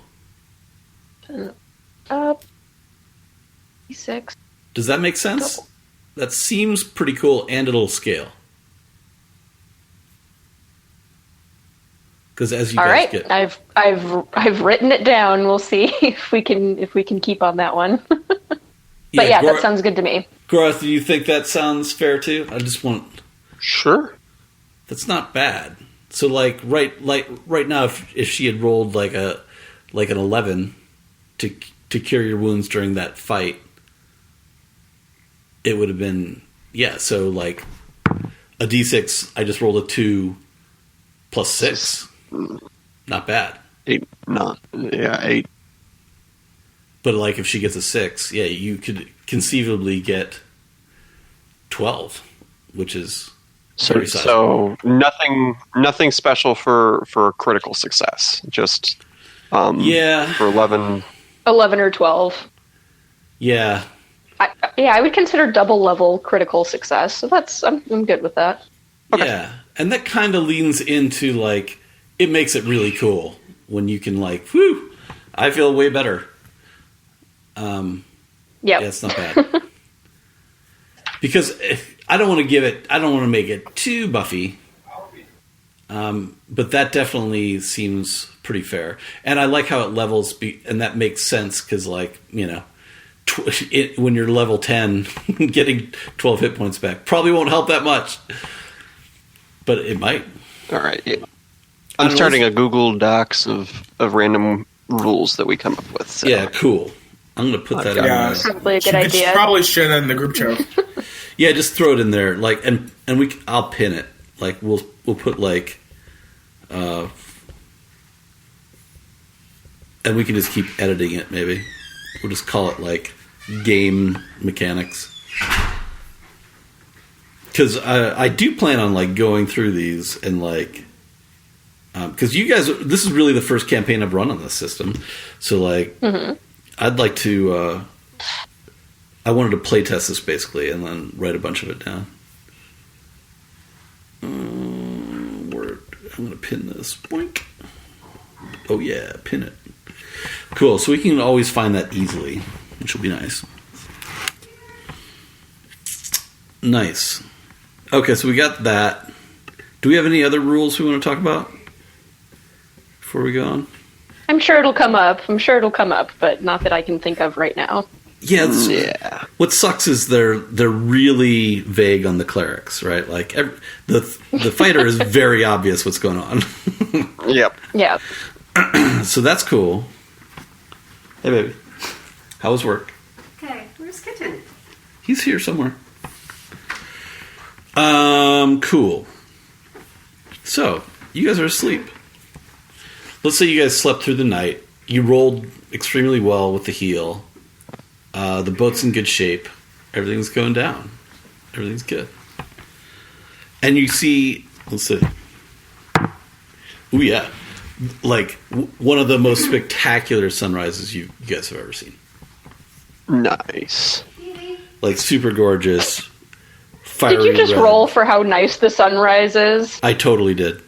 D6. Does that make sense? Double. That seems pretty cool, and it'll scale. Because as you All guys right, get, I've written it down. We'll see if we can keep on that one. But that sounds good to me. Gorath, do you think that sounds fair too? I just want. Sure. That's not bad. So right now, if she had rolled like an 11 to cure your wounds during that fight, it would have been So like a d6, I just rolled a 2 plus 6. Not bad. 8. 8. But like if she gets a 6, you could conceivably get 12, which is very sizable. So nothing special for critical success. Just for 11 or 12. Yeah. I would consider double level critical success. So I'm good with that. Okay. Yeah, and that kind of leans into like it makes it really cool when you can like, whew, I feel way better. Yeah, it's not bad. Because I don't want to make it too buffy. But that definitely seems pretty fair. And I like how it levels, and that makes sense because, like, when you're level 10, getting 12 hit points back probably won't help that much. But it might. All right. Yeah. I'm starting a Google Docs of random rules that we come up with. So. Yeah, cool. I'm going to put that in there. That's probably a good idea. Probably share that in the group chat. Yeah, just throw it in there. Like, and I'll pin it. Like, we'll put like, and we can just keep editing it. Maybe we'll just call it like game mechanics. Because I do plan on like going through these and like, because you guys, this is really the first campaign I've run on this system. So like, I'd like to. I wanted to play test this basically, and then write a bunch of it down. I'm going to pin this. Boink. Oh yeah, pin it. Cool. So we can always find that easily, which will be nice. Nice. Okay, so we got that. Do we have any other rules we want to talk about before we go on? I'm sure it'll come up, but not that I can think of right now. Yeah. What sucks is they're really vague on the clerics, right? Like the fighter is very obvious what's going on. Yep. Yeah. So that's cool. Hey, baby. How was work? Okay. Where's Kitten? He's here somewhere. Cool. So you guys are asleep. Let's say you guys slept through the night. You rolled extremely well with the heal. The boat's in good shape. Everything's going down. Everything's good. And you see, let's see. Oh yeah, like one of the most spectacular sunrises you guys have ever seen. Nice. Like super gorgeous. Did you just roll for how nice the sunrise is? I totally did.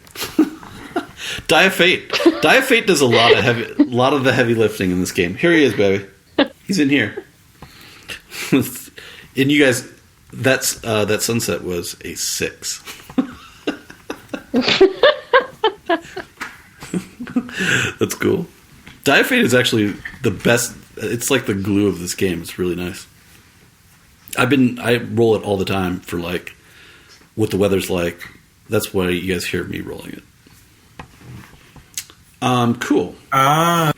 Die of Fate. Die of Fate does a lot of the heavy lifting in this game. Here he is, baby. He's in here. And you guys, that sunset was a 6. That's cool. Die of Fate is actually the best. It's like the glue of this game. It's really nice. I roll it all the time for like what the weather's like. That's why you guys hear me rolling it. Cool. You know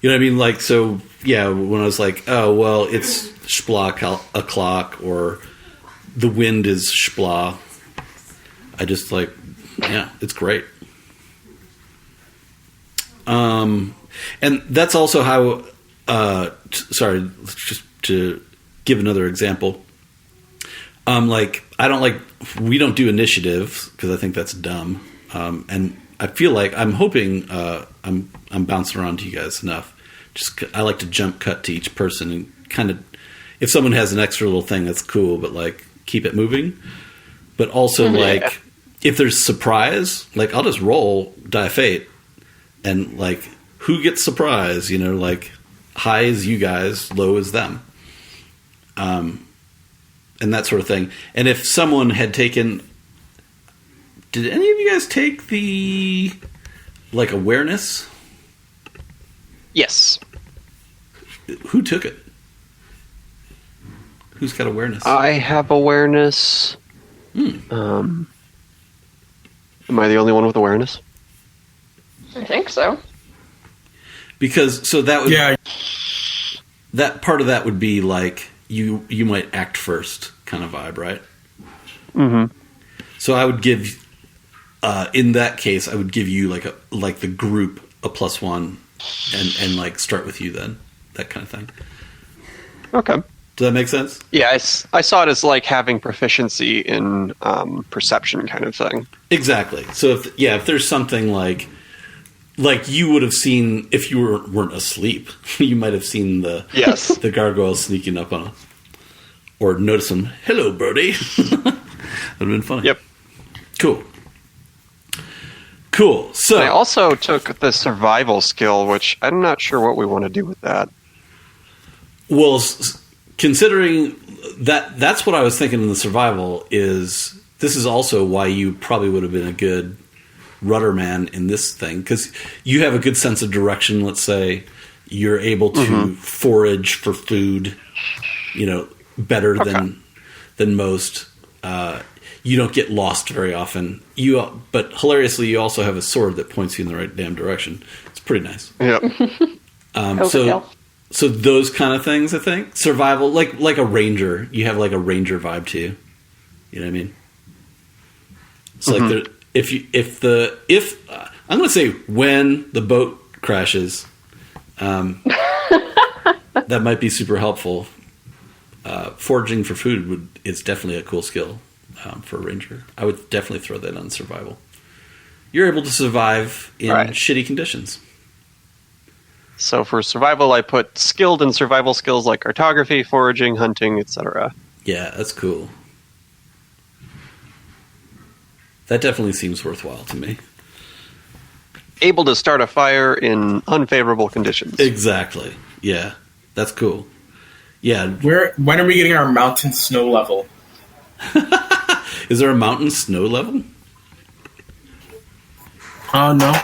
what I mean? Like, so yeah, when I was like, oh well, it's Spla o'clock or the wind is Spla. I just like, yeah, it's great. And that's also how. Sorry, just to give another example. Like I don't like. We don't do initiative because I think that's dumb. And I feel like I'm hoping I'm bouncing around to you guys enough. Just I like to jump cut to each person and kind of if someone has an extra little thing that's cool, but like keep it moving. But also like if there's surprise, like I'll just roll Die of Fate and like who gets surprise, you know, like high is you guys, low is them. And that sort of thing. And if someone had taken... Did any of you guys take the, like, awareness? Yes. Who took it? Who's got awareness? I have awareness. Am I the only one with awareness? I think so. Because, so that would... Yeah. That part of that would be, like, you might act first kind of vibe, right? Mm-hmm. So I would give... in that case, I would give you like the group a +1, and like start with you then, that kind of thing. Okay. Does that make sense? Yeah, I saw it as like having proficiency in perception kind of thing. Exactly. So if there's something like you would have seen if you weren't asleep, you might have seen the gargoyle sneaking up on, or notice him. Hello, birdie. That'd have been funny. Yep. Cool. So I also took the survival skill, which I'm not sure what we want to do with that. Well, considering that's what I was thinking in the survival is this is also why you probably would have been a good rudder man in this thing, because you have a good sense of direction. Let's say you're able to forage for food, you know, better than most. You don't get lost very often. But hilariously, you also have a sword that points you in the right damn direction. It's pretty nice. Yep. So those kind of things, I think. Survival, like a ranger. You have like a ranger vibe to you. You know what I mean? It's like if I'm going to say when the boat crashes, that might be super helpful. Foraging for food is definitely a cool skill. For a ranger, I would definitely throw that on survival. You're able to survive in shitty conditions. So for survival, I put skilled in survival skills like cartography, foraging, hunting, etc. Yeah, that's cool. That definitely seems worthwhile to me. Able to start a fire in unfavorable conditions. Exactly. Yeah, that's cool. Yeah. When are we getting our mountain snow level? Is there a mountain snow level? No.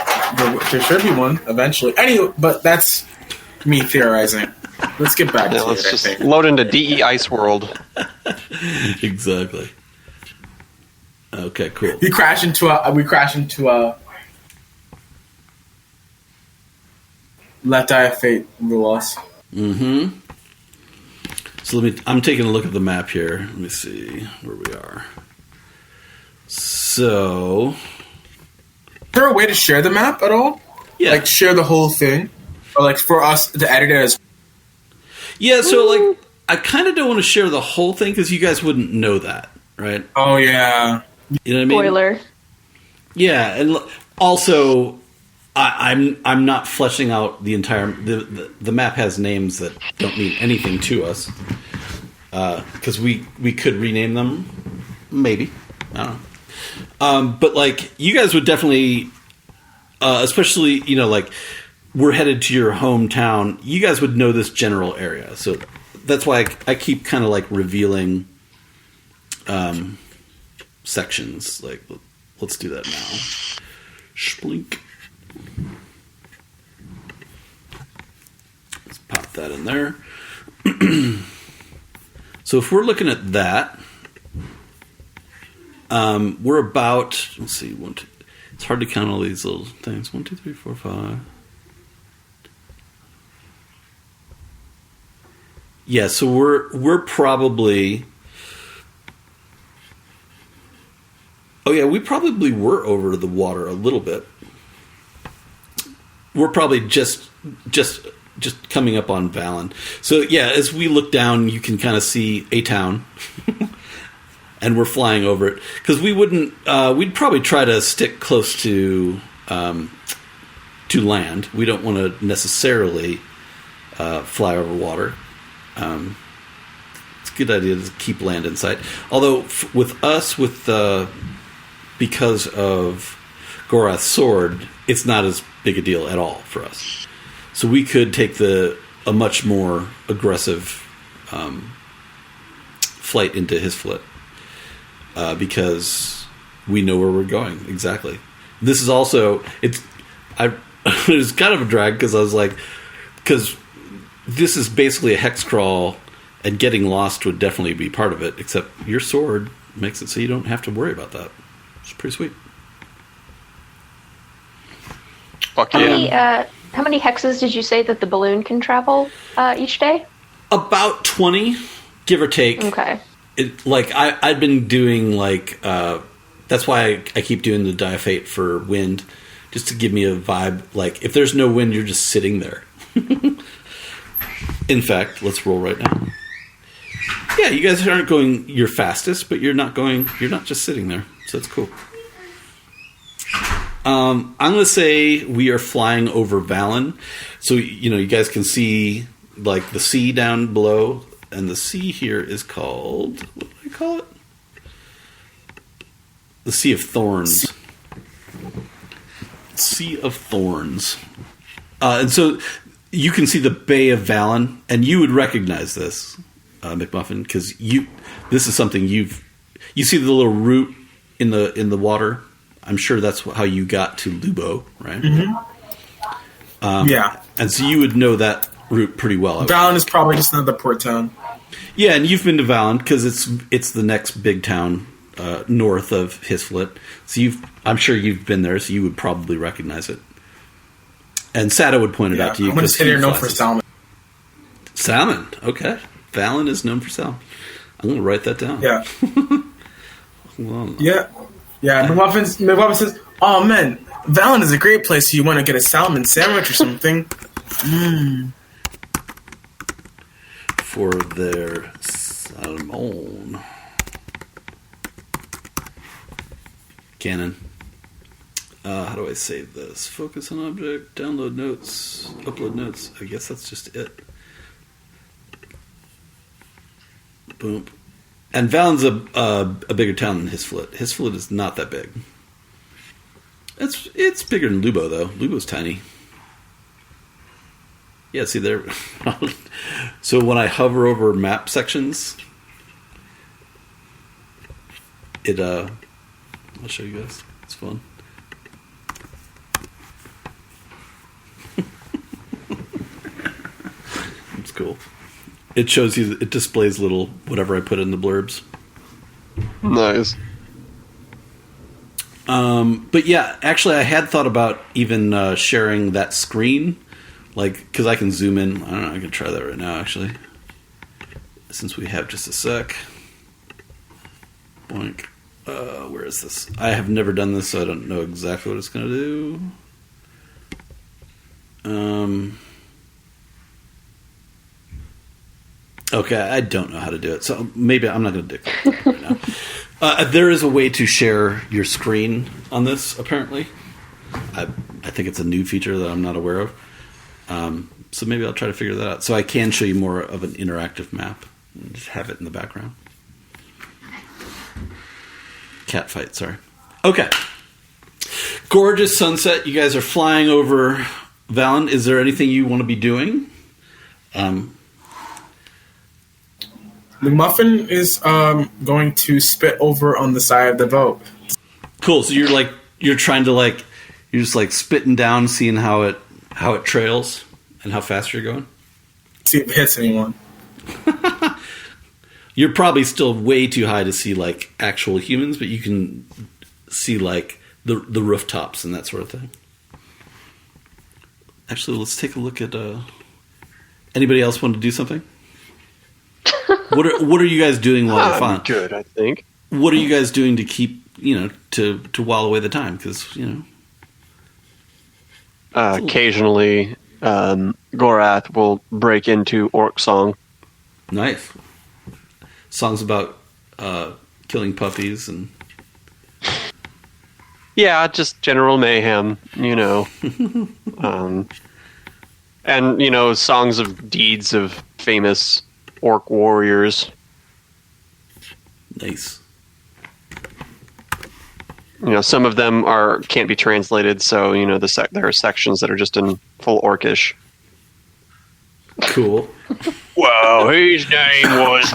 There should be one eventually. Anyway, but that's me theorizing. Let's get back to it. Let's just load into DE Ice World. Exactly. Okay, cool. We crash into a let Die of Fate rule us. Mm-hmm. So I'm taking a look at the map here. Let me see where we are. So, is there a way to share the map at all? Yeah. Like share the whole thing? Or like for us to edit it as... Yeah, so like I kind of don't want to share the whole thing because you guys wouldn't know that, right? Oh, yeah. You know what I mean? Spoiler. Yeah, and also I'm not fleshing out the entire... The map has names that don't mean anything to us. Because we could rename them. Maybe. I don't know. But, like, you guys would definitely... especially, like we're headed to your hometown. You guys would know this general area. So that's why I keep kind of like revealing sections. Like, let's do that now. Splink. Let's pop that in there. So if we're looking at that, we're about, let's see, it's hard to count all these little things. 1, 2, 3, 4, 5. Yeah, so we're probably, oh yeah, we probably were over the water a little bit. We're probably just coming up on Valen. So yeah, as we look down, you can kind of see a town, and we're flying over it because we wouldn't. We'd probably try to stick close to land. We don't want to necessarily fly over water. It's a good idea to keep land in sight. Although with us, because of Gorath's sword, it's not as big a deal at all for us. So we could take a much more aggressive flight into Hsifilet because we know where we're going exactly. This is also it was kind of a drag because I was like, because this is basically a hex crawl, and getting lost would definitely be part of it. Except your sword makes it so you don't have to worry about that. It's pretty sweet. Fuck yeah. How many hexes did you say that the balloon can travel each day? About 20, give or take. Okay. I'd been doing that's why I keep doing the Die of Fate for wind, just to give me a vibe. Like if there's no wind, you're just sitting there. In fact, let's roll right now. Yeah, you guys aren't going your fastest, but you're not just sitting there, so that's cool. I'm going to say we are flying over Valen. So, you guys can see like the sea down below, and the sea here is called, what do I call it? The Sea of Thorns. Sea of Thorns. And so you can see the Bay of Valen, and you would recognize this, McMuffin, because this is something you see the little root in the water. I'm sure that's how you got to Lubo, right? Mm-hmm. Yeah. And so you would know that route pretty well. Valen is probably just another port town. Yeah, and you've been to Valen because it's the next big town north of Hsifilet. So I'm sure you've been there, so you would probably recognize it. And Sato would point it out to you. I'm going to say they're known for salmon. Salmon, okay. Valen is known for salmon. I'm going to write that down. Yeah. Well, yeah. Yeah, McMuffin says, "Oh man, Valen is a great place if you want to get a salmon sandwich or something." For their salmon. Canon. How do I save this? Focus on object, download notes, upload notes. I guess that's just it. Boom. And Valen's a bigger town than Hsifilet. Hsifilet is not that big. It's bigger than Lubo, though. Lubo's tiny. Yeah, see there. So when I hover over map sections, I'll show you guys. It's fun. It's cool. It shows you, it displays little whatever I put in the blurbs. Nice. But yeah, actually I had thought about even sharing that screen, because I can zoom in. I don't know, I can try that right now actually, since we have just a sec. Boink. Where is this? I have never done this, so I don't know exactly what it's going to do. Okay, I don't know how to do it, so maybe I'm not going to do it right now. There is a way to share your screen on this, apparently. I think it's a new feature that I'm not aware of. So maybe I'll try to figure that out. So I can show you more of an interactive map and just have it in the background. Cat fight, sorry. Okay. gorgeous sunset. You guys are flying over Valen. Is there anything you want to be doing? McMuffin is going to spit over on the side of the boat. Cool. So you're trying to you're just spitting down, seeing how it trails and how fast you're going. See if it hits anyone. You're probably still way too high to see actual humans, but you can see the rooftops and that sort of thing. Actually, let's take a look at. Anybody else want to do something? What are you guys doing while you're flying? Good, I think. What are you guys doing to keep to while away the time? Because occasionally, Gorath will break into orc song. Nice. Songs about killing puppies and... Yeah, just general mayhem, and, songs of deeds of famous orc warriors. Nice. Some of them can't be translated, so, there are sections that are just in full orcish. Cool. Well, his name was...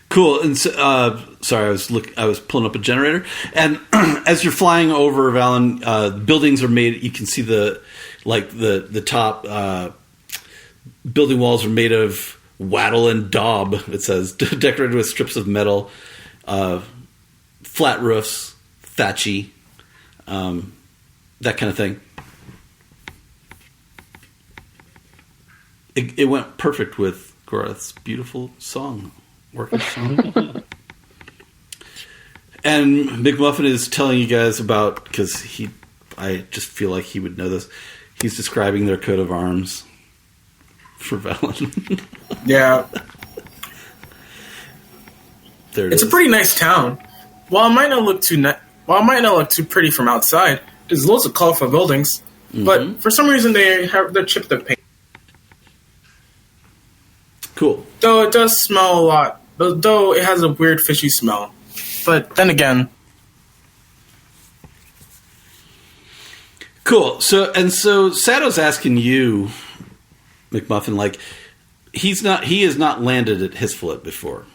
Cool. And sorry, I was pulling up a generator, and as you're flying over Valen, buildings are made. You can see the top building walls are made of wattle and daub. It says decorated with strips of metal, flat roofs, thatchy, that kind of thing. It went perfect with Gorath's beautiful song. Working song. And McMuffin is telling you guys about, because I just feel like he would know this. He's describing their coat of arms for Valen. Yeah. It's a pretty nice town. While it might not look too pretty from outside, there's loads of colorful buildings. Mm-hmm. But for some reason they're chipped the paint. Cool. Though it does smell a lot. Though it has a weird fishy smell. But then again. Cool. So Sato's asking you, McMuffin, he has not landed at Hsifilet before.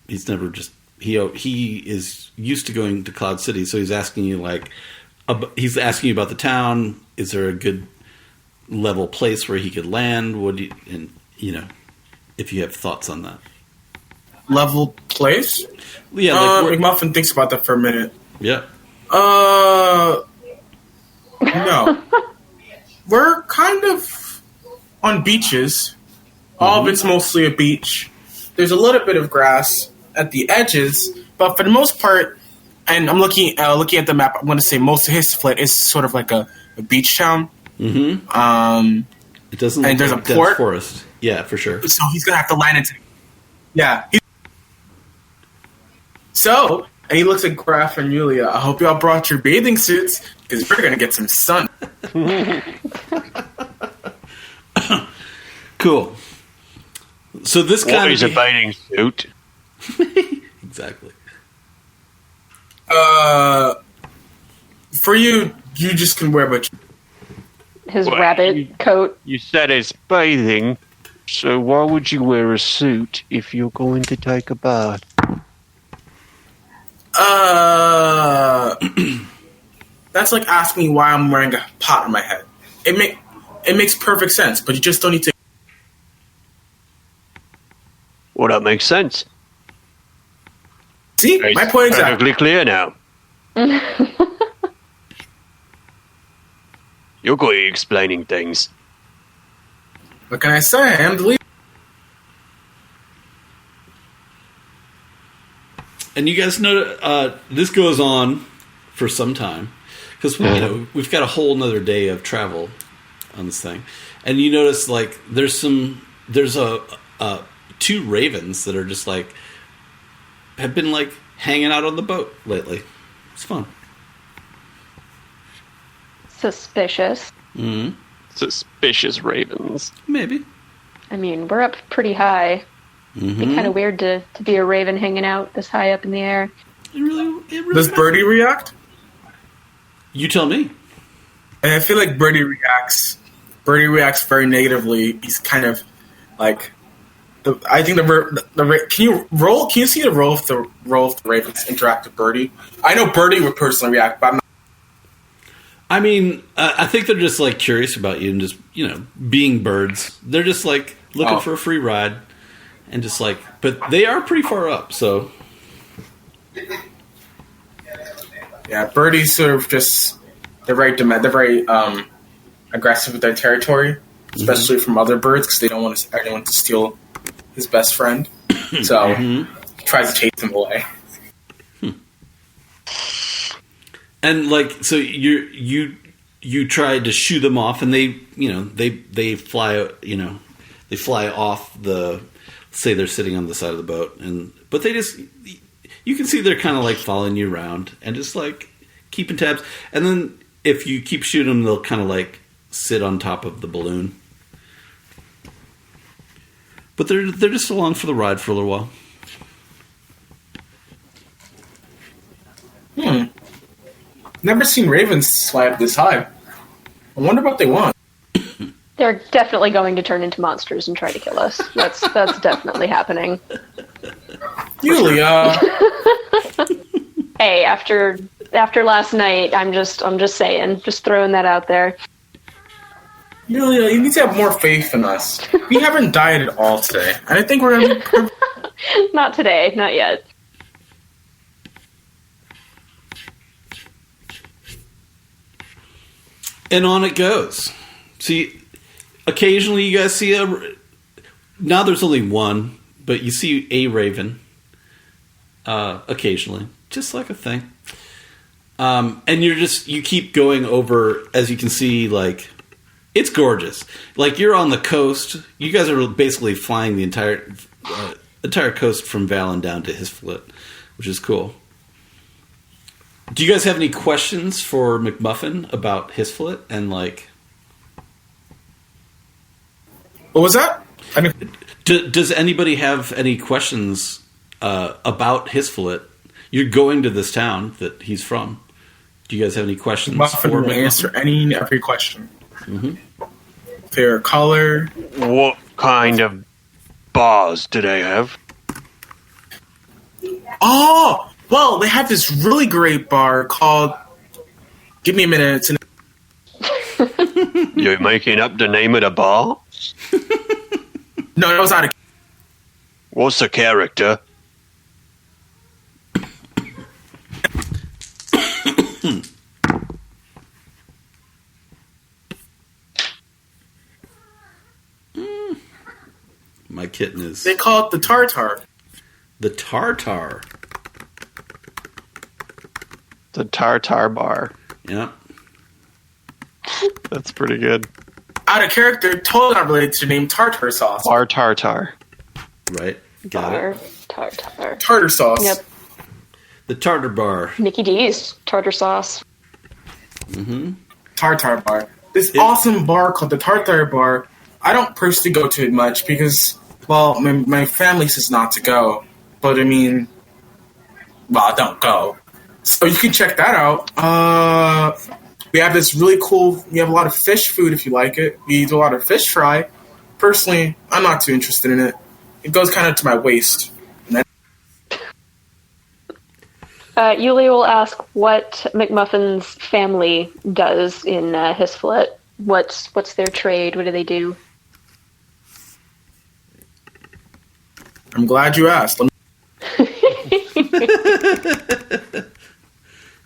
He's never he is used to going to Cloud City, so he's asking you he's asking you about the town. Is there a good level place where he could land? If you have thoughts on that. Level place? Yeah, McMuffin thinks about that for a minute. Yeah. No. We're kind of on beaches. All of it's mostly a beach. There's a little bit of grass at the edges, but for the most part, and I'm looking at the map, I'm going to say most of Hissiflit is sort of like a beach town. Mm-hmm. It doesn't look and there's like a port. Forest. Yeah, for sure. So he's going to have to land into... Yeah. So, and he looks at Gorath and Yulia. I hope y'all brought your bathing suits, because we're going to get some sun. Cool. So this kind What is a bathing suit? Exactly. For you just can wear his rabbit coat. You said it's bathing, so why would you wear a suit if you're going to take a bath? That's like asking me why I'm wearing a pot on my head. It makes perfect sense, but you just don't need to. Well, that makes sense. See, my point is perfectly clear now. You're good at explaining things. What can I say? I am the leader. And you guys know this goes on for some time because we've got a whole nother day of travel on this thing, and you notice there's two ravens that are just have been hanging out on the boat lately. It's fun. Suspicious. Mm-hmm. Suspicious ravens. Maybe. I mean, we're up pretty high. It'd be kind of weird to be a raven hanging out this high up in the air. It really Does Birdie react? You tell me. And I feel like Birdie reacts very negatively. He's kind of like, I think can you see the roll if the ravens interact with Birdie? I know Birdie would personally react, but I'm not. I mean, I think they're just like curious about you and just, being birds. They're just like looking for a free ride and just like, but they are pretty far up, so. Yeah, Birdie's sort of just, they're very aggressive with their territory, especially from other birds because they don't want anyone to steal his best friend. So he tries to chase them away. And like, so you tried to shoo them off, and they fly, they fly off the. Say they're sitting on the side of the boat, but they just, you can see they're kind of like following you around and just like keeping tabs. And then if you keep shooting them, they'll kind of like sit on top of the balloon. But they're just along for the ride for a little while. Never seen ravens fly up this high. I wonder what they want. They're definitely going to turn into monsters and try to kill us. That's definitely happening. Yulia. Hey, after last night, I'm just saying, just throwing that out there. Yulia, you need to have more faith in us. We haven't died at all today, and I think we're gonna be Not today, not yet. And on it goes. See, occasionally you guys see now there's only one, but you see a raven occasionally, just like a thing. And you keep going over, as you can see, like, it's gorgeous. Like, you're on the coast. You guys are basically flying the entire coast from Valen down to Hsifilet, which is cool. Do you guys have any questions for McMuffin about Hsifilet and like? What was that? Does anybody have any questions about Hsifilet? You're going to this town that he's from. Do you guys have any questions? McMuffin will answer any and every question. Fair color. What kind of bars do they have? Oh, well, they have this really great bar called. Give me a minute. You're making up the name of the bar? No, that was out of. What's the character? My kitten is. They call it the Tartar. The Tartar. The Tartar bar. Yeah. That's pretty good. Out of character, totally not related to the name tartar sauce. Bar tartar. Right. Got it. Tartar. Tartar sauce. Yep. The Tartar bar. Mickey D's tartar sauce. Tartar bar. This awesome bar called the Tartar bar. I don't personally go to it much because, well, my family says not to go. But I mean, well, don't go. So you can check that out. We have this really cool. We have a lot of fish food if you like it. We do a lot of fish fry. Personally, I'm not too interested in it. It goes kind of to my waist. Yulia will ask what McMuffin's family does in Hsifilet. What's their trade? What do they do? I'm glad you asked.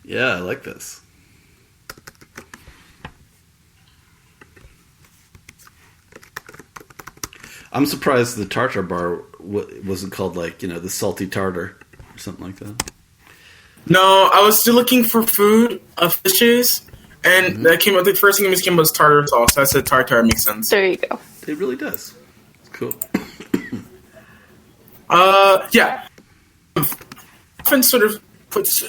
Yeah, I like this. I'm surprised the Tartar bar wasn't called like, the salty tartar or something like that. No, I was still looking for food of fishes, and that came up. The first thing that came was tartar sauce. I said tartar makes sense. There you go. It really does. It's cool. Yeah. Often sort of puts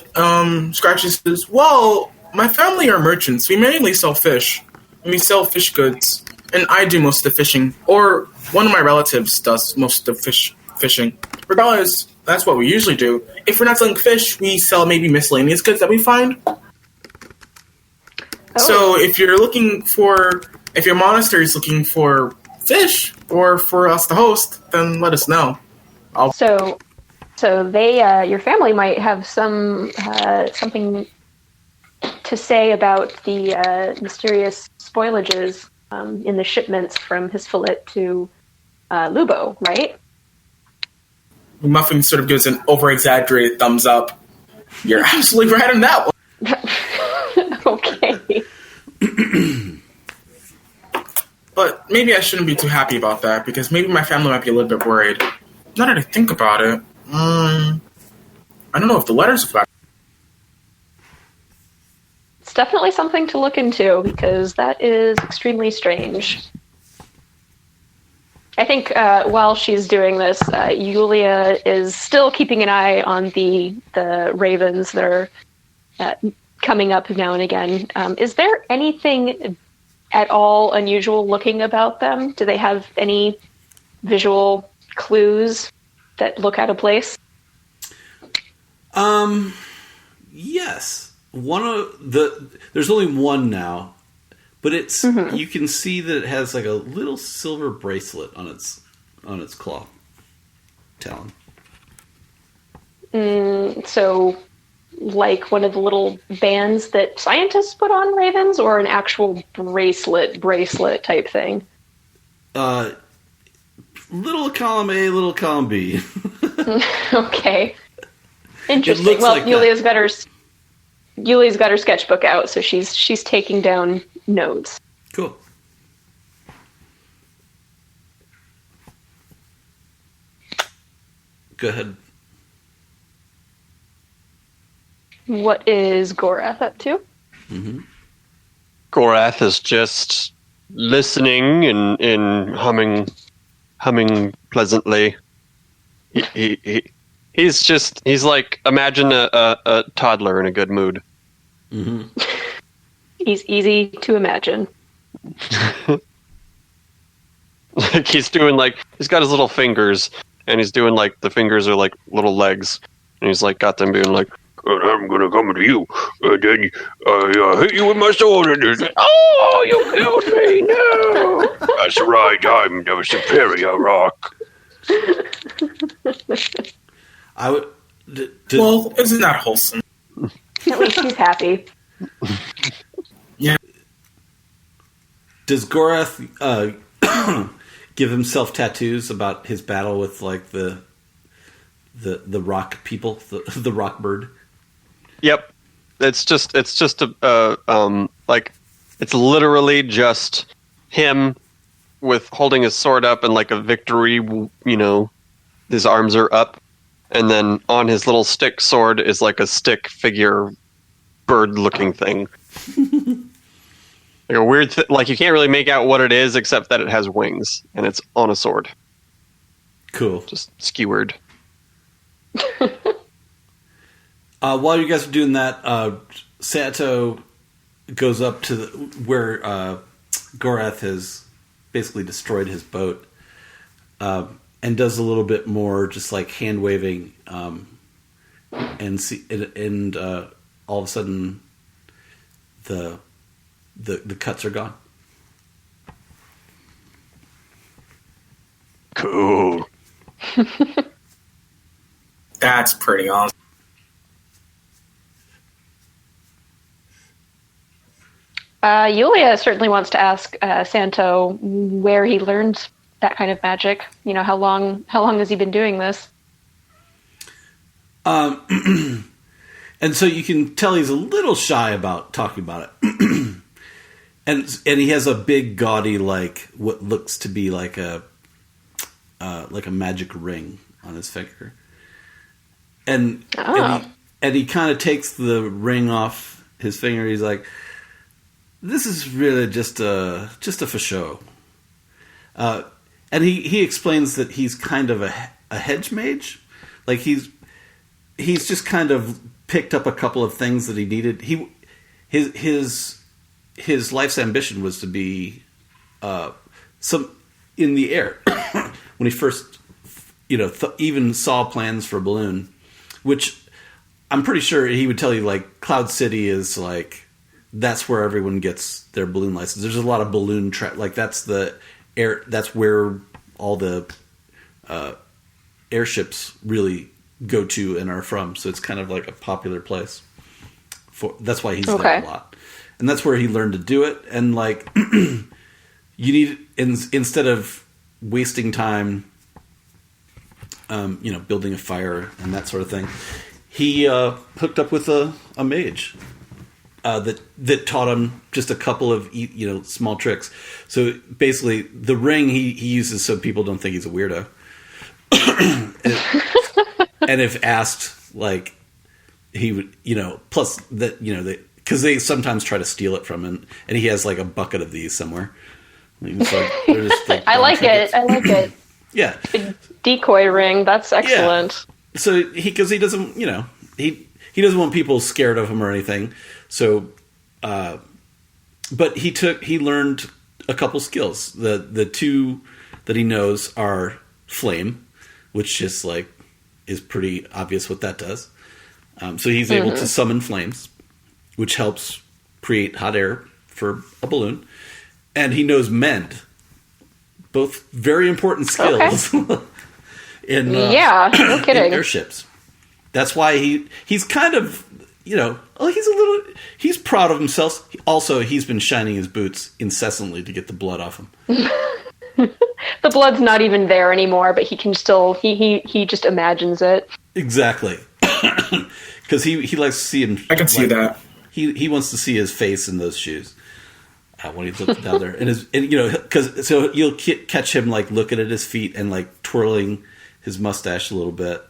scratches. Says, well, my family are merchants. We mainly sell fish. And we sell fish goods. and I do most of the fishing, or one of my relatives does most of the fishing. Regardless, that's what we usually do. If we're not selling fish, we sell maybe miscellaneous goods that we find. Oh. So if your monastery is looking for fish or for us to host, then let us know. So they, your family might have something to say about the mysterious spoilages in the shipments from Hsifilet to Lubo, right? McMuffin sort of gives an over-exaggerated thumbs up. You're absolutely right on that one. Okay. But maybe I shouldn't be too happy about that, because maybe my family might be a little bit worried. Now that I think about it, I don't know if the letters are back. It's definitely something to look into, because that is extremely strange. I think while she's doing this, Yulia is still keeping an eye on the ravens that are coming up now and again. Is there anything at all unusual looking about them? Do they have any visual clues that look out of place? Yes. There's only one now, but it's you can see that it has like a little silver bracelet on its claw talon. So, like one of the little bands that scientists put on ravens, or an actual bracelet type thing? Little column A, little column B. Okay. Interesting. Well, like Yulia's got her sketchbook out, so she's taking down notes. Cool. Go ahead. What is Gorath up to? Mm-hmm. Gorath is just listening and humming pleasantly. He's like, imagine a toddler in a good mood. Mm-hmm. He's easy to imagine. Like he's got his little fingers, and he's doing like the fingers are like little legs, and he's like got them being like, I'm gonna come to you, and then I hit you with my sword, and it's like, oh, you killed me, no! That's right, I'm the superior rock. Well, isn't that wholesome? At least he's happy. Yeah. Does Gorath give himself tattoos about his battle with like the rock people, the rock bird? Yep. It's just like it's literally just him with holding his sword up and like a victory, his arms are up, and then on his little stick sword is like a stick figure bird looking thing. Like a weird like you can't really make out what it is except that it has wings and it's on a sword. Cool. Just skewered. While you guys are doing that, Sato goes up to where Gorath has basically destroyed his boat, and does a little bit more, just like hand waving, and all of a sudden, the cuts are gone. Cool. That's pretty awesome. Yulia certainly wants to ask Santo where he learned that kind of magic. How long has he been doing this? And so you can tell he's a little shy about talking about it. and he has a big gaudy, like what looks to be like a magic ring on his finger. And he kind of takes the ring off his finger. He's like, this is really just a for show. And he explains that he's kind of a hedge mage. Like he's just kind of picked up a couple of things that he needed. His life's ambition was to be some in the air when he first, even saw plans for a balloon, which I'm pretty sure he would tell you, like, Cloud City is like, that's where everyone gets their balloon license. There's a lot of balloon like that's the air. That's where all the airships really go to and are from. So it's kind of like a popular place. That's why he's there a lot, and that's where he learned to do it. And like, you need instead of wasting time, building a fire and that sort of thing, he hooked up with a mage. That taught him just a couple of small tricks. So basically, the ring he uses so people don't think he's a weirdo. And if asked, like, he would, plus that because they sometimes try to steal it from him, and he has like a bucket of these somewhere. They're just, like, I like it. Yeah, big decoy ring. That's excellent. Yeah. So because he doesn't, he doesn't want people scared of him or anything. So, but he learned a couple skills. The two that he knows are flame, which just like is pretty obvious what that does. So he's able to summon flames, which helps create hot air for a balloon. And he knows mend, both very important skills in no kidding. in airships. That's why he's kind of. He's proud of himself. Also, he's been shining his boots incessantly to get the blood off him. The blood's not even there anymore, but he can still, he just imagines it. Exactly. Because he likes to see him. I can see that. He wants to see his face in those shoes when he's looking down there. Because so you'll catch him like looking at his feet and like twirling his mustache a little bit.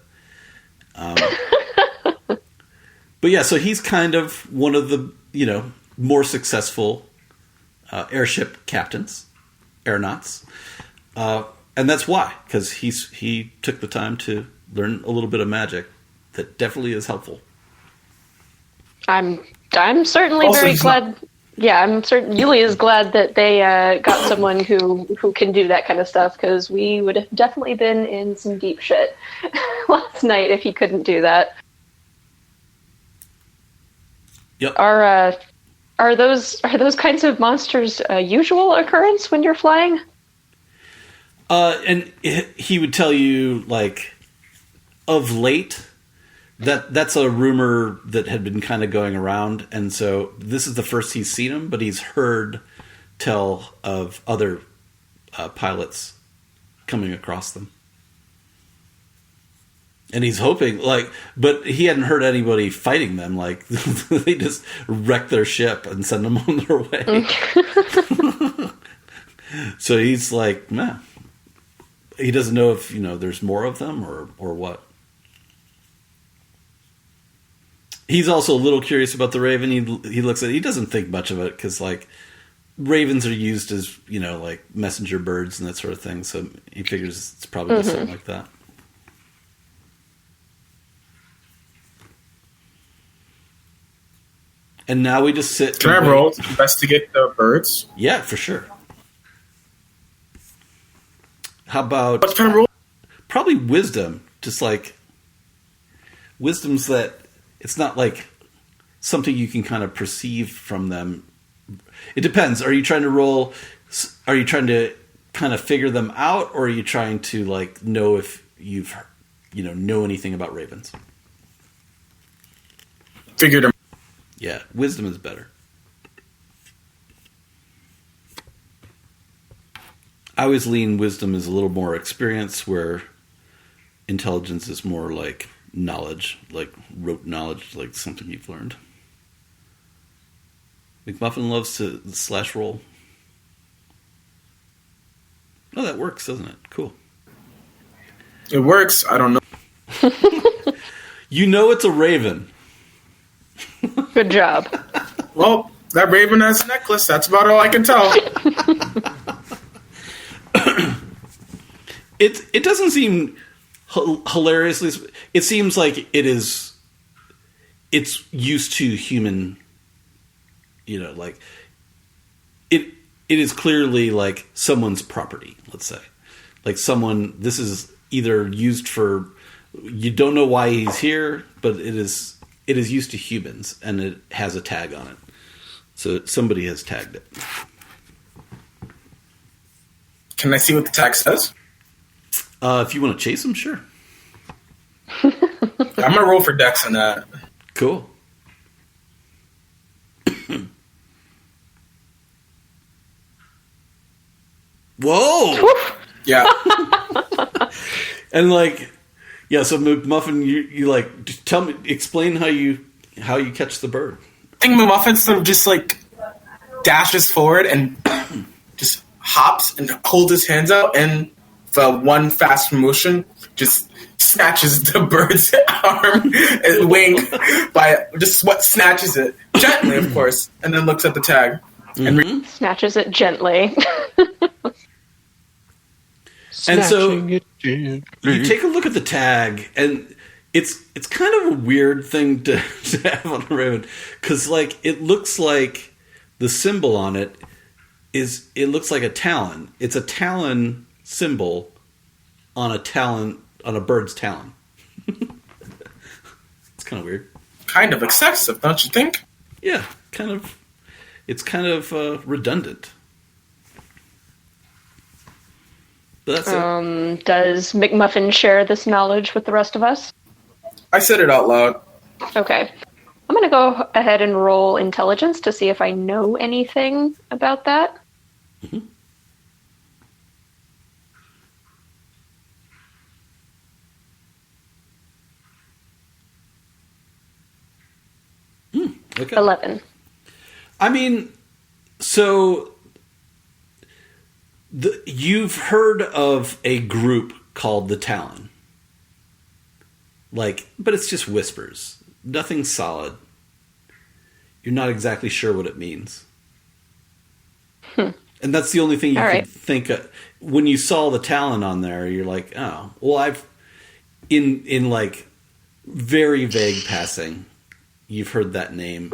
But yeah, so he's kind of one of the, more successful airship captains, aeronauts. And that's why, because he took the time to learn a little bit of magic that definitely is helpful. I'm certainly Also, very glad. I'm certain Yulia is glad that they got someone who can do that kind of stuff, because we would have definitely been in some deep shit last night if he couldn't do that. Yep. Are those kinds of monsters a usual occurrence when you're flying? And he would tell you, like, of late, that's a rumor that had been kind of going around, and so this is the first he's seen him, but he's heard tell of other pilots coming across them. And he's hoping, but he hadn't heard anybody fighting them. Like, they just wreck their ship and send them on their way. So he's like, man. He doesn't know if, there's more of them or what. He's also a little curious about the raven. He looks at it. He doesn't think much of it because, like, ravens are used as, like messenger birds and that sort of thing. So he figures it's probably just something like that. And now we just sit. Can I roll to investigate the birds? Yeah, for sure. How about What kind of roll? Probably wisdom? Just like wisdom's that it's not like something you can kind of perceive from them. It depends. Are you trying to roll? Are you trying to kind of figure them out, or are you trying to like know if you've know anything about ravens? Figured them. Yeah, wisdom is better. I always lean wisdom is a little more experience, where intelligence is more like knowledge, like rote knowledge, like something you've learned. McMuffin loves to slash roll. Oh, that works, doesn't it? Cool. It works. I don't know. It's a raven. Good job. Well, that raven has a necklace. That's about all I can tell. It doesn't seem hilariously. It seems like it's used to human. Like it it is clearly like someone's property. Let's say, like this is either used for. You don't know why he's here, but it is used to humans, and it has a tag on it. So somebody has tagged it. Can I see what the tag says? If you want to chase him, sure. I'm gonna roll for Dex on that. Cool. Whoa! Yeah. And so McMuffin, you like explain how you catch the bird. I think McMuffin sort of just like dashes forward and just hops and holds his hands out, and for one fast motion, just snatches the bird's arm and wing snatches it gently, of course, and then looks at the tag and snatches it gently. And so you take a look at the tag, and it's kind of a weird thing to have on a raven, because like it looks like the symbol on it looks like a talon. It's a talon symbol on a bird's talon. It's kind of weird. Kind of excessive, don't you think? Yeah, kind of. It's kind of redundant. But that's it. Does McMuffin share this knowledge with the rest of us? I said it out loud. Okay. I'm going to go ahead and roll intelligence to see if I know anything about that. Mm-hmm. Okay. 11. I mean, so you've heard of a group called the Talon. But it's just whispers. Nothing solid. You're not exactly sure what it means. And that's the only thing you could think of. When you saw the Talon on there, you're like, oh, well, I've, in like very vague passing, you've heard that name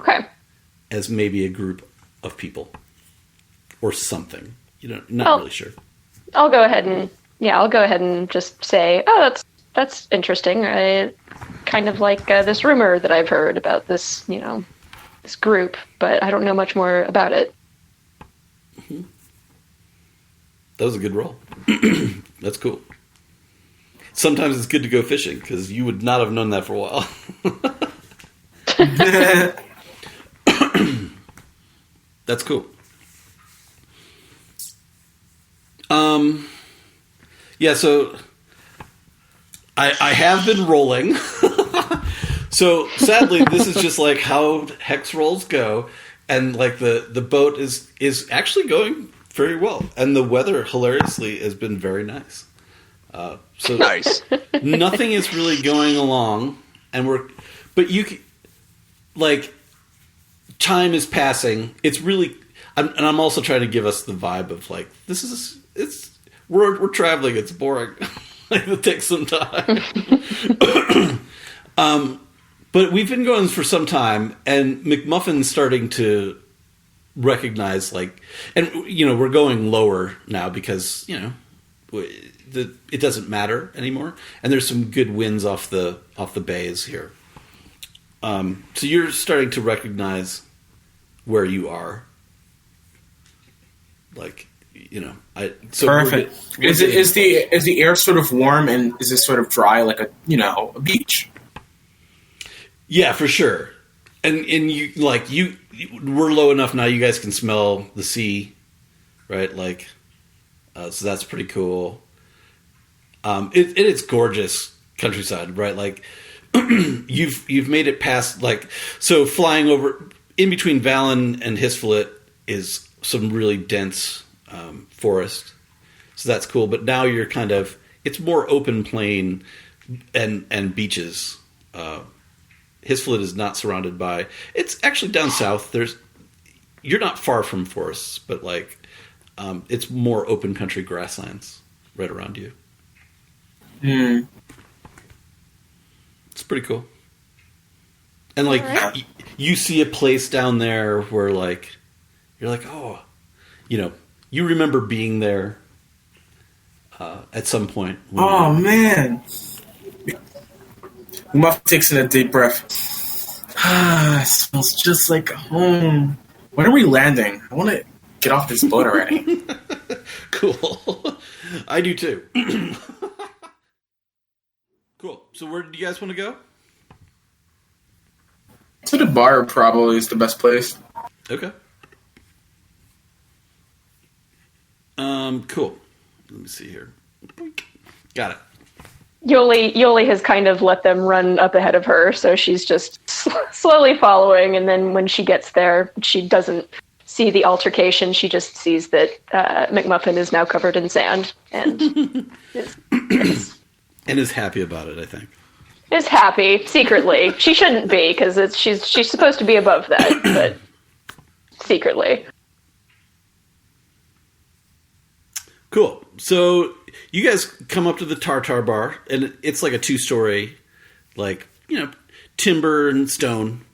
as maybe a group of people or something. Not really sure. I'll go ahead and just say, oh, that's interesting. Kind of like this rumor that I've heard about this, this group, but I don't know much more about it. Mm-hmm. That was a good roll. That's cool. Sometimes it's good to go fishing because you would not have known that for a while. That's cool. Yeah, so I have been rolling. So sadly, this is just like how hex rolls go, and like the boat is actually going very well, and the weather hilariously has been very nice. So nice. Nothing is really going along, but time is passing. It's really, and I'm also trying to give us the vibe of like we're traveling. It's boring. It takes some time. But we've been going for some time, and McMuffin's starting to recognize and we're going lower now because it doesn't matter anymore, and there's some good winds off the bays here. So you're starting to recognize where you are. Perfect. Is the air sort of warm, and is it sort of dry like a beach? Yeah, for sure. And we're low enough now. You guys can smell the sea, right? So that's pretty cool. It's gorgeous countryside, right? You've made it past so flying over in between Valen and Hsifilet is some really dense forest, so that's cool. But now you're it's more open plain and beaches. Hsifilet is not surrounded by. It's actually down south. You're not far from forests, but it's more open country grasslands right around you. It's pretty cool. And you see a place down there where you're like, oh, You remember being there at some point. Oh, man. McMuffin takes in a deep breath. It smells just like home. When are we landing? I want to get off this boat already. Cool. I do too. Cool. So where do you guys want to go? To the bar probably is the best place. Okay. Cool. Let me see here. Got it. Yoli has kind of let them run up ahead of her, so she's just slowly following, and then when she gets there, she doesn't see the altercation. She just sees that McMuffin is now covered in sand and is happy about it, I think. Is happy, secretly. She shouldn't be, because she's supposed to be above that, but secretly. Cool. So you guys come up to the Tartar Bar, and it's like a 2-story, like, timber and stone.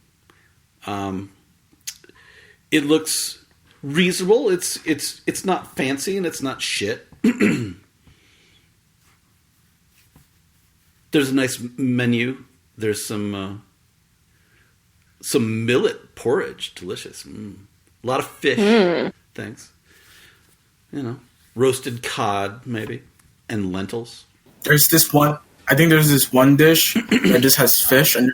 It looks reasonable. It's not fancy and it's not shit. There's a nice menu. There's some millet porridge, delicious. A lot of fish. Thanks. Roasted cod, maybe, and lentils. There's this one. I think there's this one dish that just has fish, and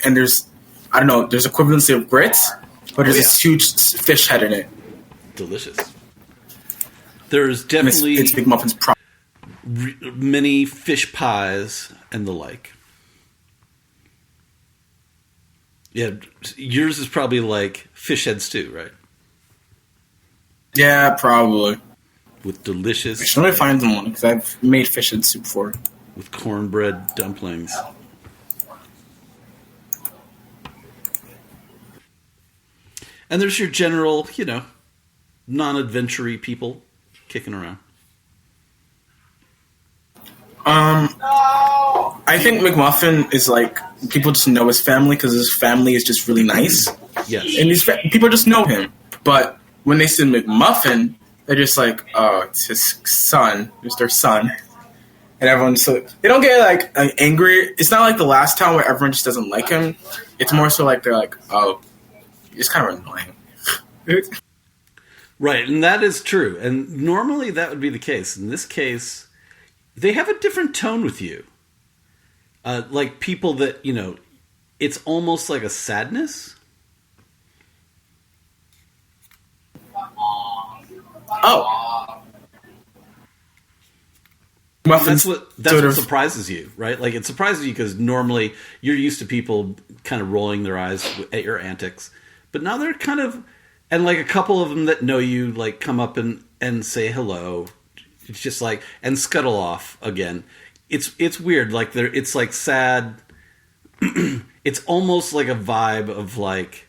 there's, I don't know, there's equivalency of grits, but there's this huge fish head in it. Delicious. There's definitely it's McMuffin's many fish pies and the like. Yeah, yours is probably like fish head stew, right? Yeah, probably. With delicious... I should only find them one, because I've made fish head soup before. With cornbread dumplings. And there's your general, non-adventure-y people kicking around. I think McMuffin is like, people just know his family because his family is just really nice. Yes. And people just know him. But when they see McMuffin, they're just like, oh, it's his son. It's their son. And everyone's so... They don't get, like, angry. It's not like the last time where everyone just doesn't like him. It's more so like they're like, oh, it's kind of annoying. Right, and that is true. And normally that would be the case. In this case, they have a different tone with you. Like people that, it's almost like a sadness. Oh. That's what surprises you, right? Like, it surprises you because normally you're used to people kind of rolling their eyes at your antics. But now they're kind of... And, like, a couple of them that know you, like, come up and say hello. It's just like... And scuttle off again. It's weird. Like, it's, like, sad... It's almost like a vibe of, like...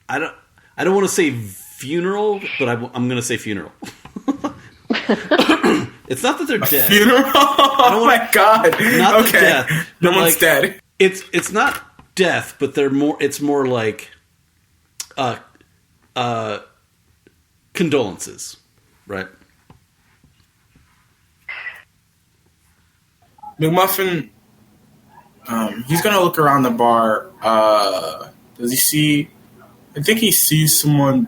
I don't want to say funeral, but I'm going to say funeral. It's not that they're dead. Funeral? Oh my god! Not okay, death. No one's dead. It's not death, but they're more. It's more like, condolences, right? McMuffin, he's gonna look around the bar. Does he see? I think he sees someone.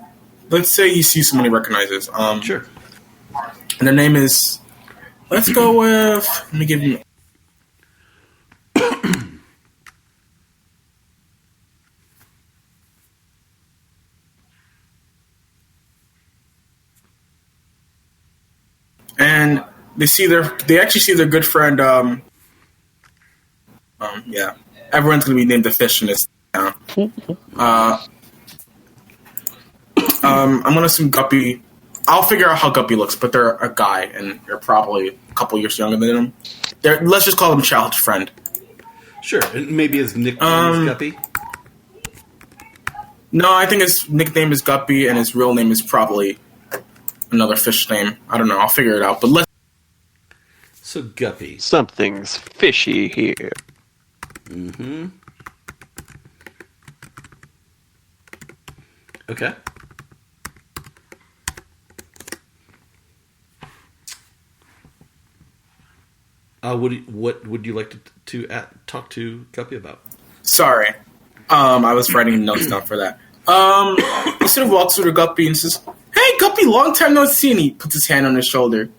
Let's say he sees someone he recognizes. Sure. And their name is. Let's go with. Let me give you. And they actually see their good friend. Yeah, everyone's gonna be named the fish in this town. I'm gonna assume Guppy. I'll figure out how Guppy looks, but they're a guy, and they're probably a couple years younger than him. Let's just call him childhood friend. Sure, and maybe his nickname is Guppy. No, I think his nickname is Guppy, and his real name is probably another fish name. I don't know. I'll figure it out. But So Guppy. Something's fishy here. Mm-hmm. Okay. What would you like to talk to Guppy about? Sorry. I was writing notes down for that. He sort of walks over to Guppy and says, "Hey, Guppy, long time no see." And he puts his hand on his shoulder.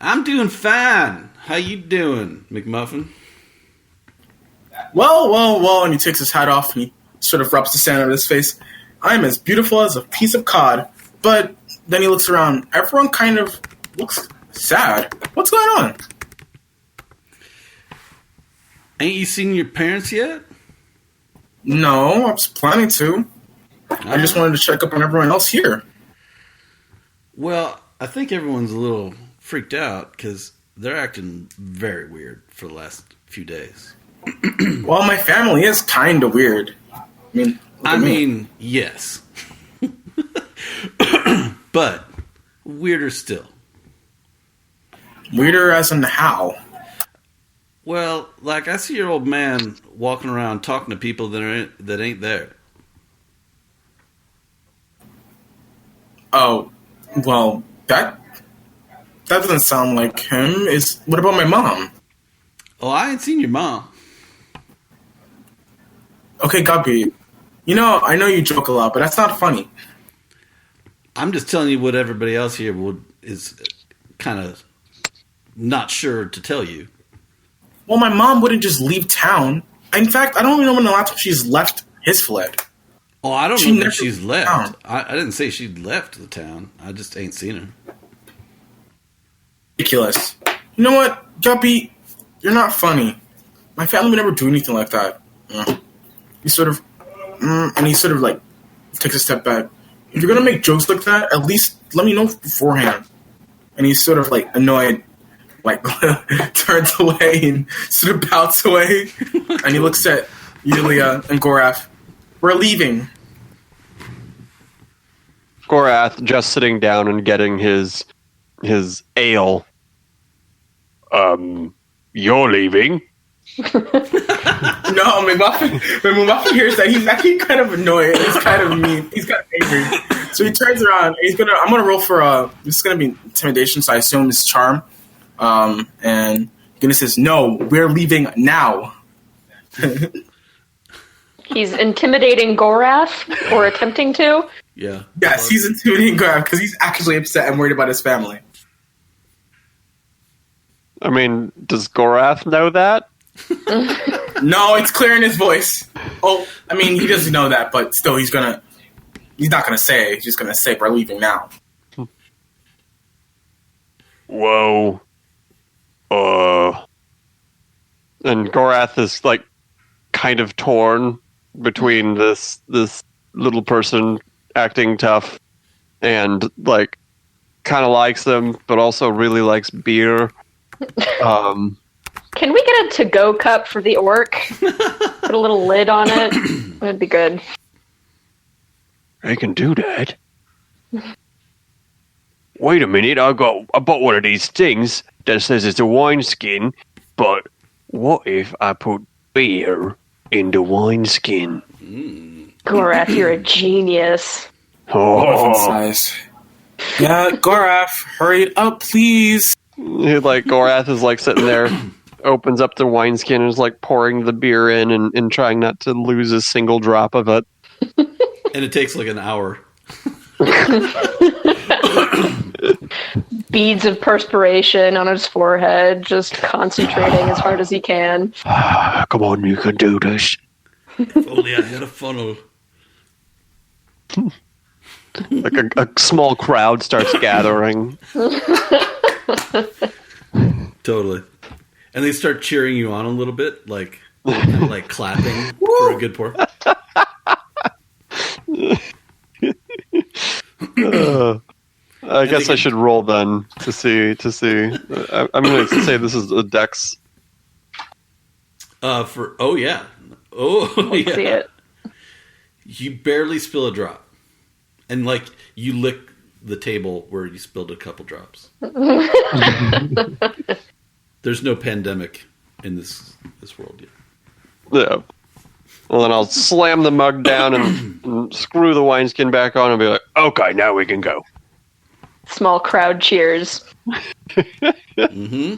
I'm doing fine. How you doing, McMuffin? Well, and he takes his hat off and he sort of rubs the sand out of his face. I'm as beautiful as a piece of cod. But then he looks around. Everyone kind of looks sad. What's going on? Ain't you seen your parents yet? No, I was planning to. I just wanted to check up on everyone else here. Well, I think everyone's a little freaked out because they're acting very weird for the last few days. Well, my family is kind of weird. I mean, yes. But weirder still. Weirder as in how? Well, like I see your old man walking around talking to people that ain't there. Oh, well, that doesn't sound like him. What about my mom? Oh, I ain't seen your mom. Okay, Guppy. I know you joke a lot, but that's not funny. I'm just telling you what everybody else here is kind of not sure to tell you. Well, my mom wouldn't just leave town. In fact, I don't even know when the last time she's left Hsifilet. Oh, I don't know if she's left. I didn't say she'd left the town. I just ain't seen her. Ridiculous. You know what, Guppy? You're not funny. My family would never do anything like that. He sort of like takes a step back. If you're gonna make jokes like that, at least let me know beforehand. And he's sort of like annoyed, like turns away and sort of pouts away. And he looks at Yulia and Gorath. We're leaving. Gorath just sitting down and getting his ale. You're leaving? No, McMuffin hears that, he's actually kind of annoyed. He's kind of mean. He's kind of angry. So he turns around. I'm gonna roll for this is gonna be intimidation. So I assume it's charm. And he says, "No, we're leaving now." He's intimidating Gorath, or attempting to. Yeah. Yes, he's intimidating Gorath because he's actually upset and worried about his family. I mean, does Gorath know that? No, it's clear in his voice. Oh, I mean, he doesn't know that, but still, he's not gonna say it. He's just gonna say, "We're leaving now." Whoa. And Gorath is like kind of torn between this little person acting tough and like kind of likes them, but also really likes beer. Can we get a to-go cup for the orc? Put a little lid on it. That'd be good. I can do that. Wait a minute, I bought one of these things that says it's a wineskin, but what if I put beer in the wineskin? Gorath, you're a genius. Oh. Yeah, Gorath, hurry up, please. Gorath is like sitting there, opens up the wineskin and is like pouring the beer in and trying not to lose a single drop of it. And it takes like an hour. Beads of perspiration on his forehead, just concentrating as hard as he can. Come on, you can do this. If only I had a funnel. Like a small crowd starts gathering. Totally. And they start cheering you on a little bit, like clapping for a good pour. I guess I should roll then to see. I'm going to say this is a dex. Yeah. Let's see it. You barely spill a drop, and like you lick the table where you spilled a couple drops. There's no pandemic in this world yet. Yeah. Well, then I'll slam the mug down and screw the wineskin back on and be like, okay, now we can go. Small crowd cheers. Mm-hmm.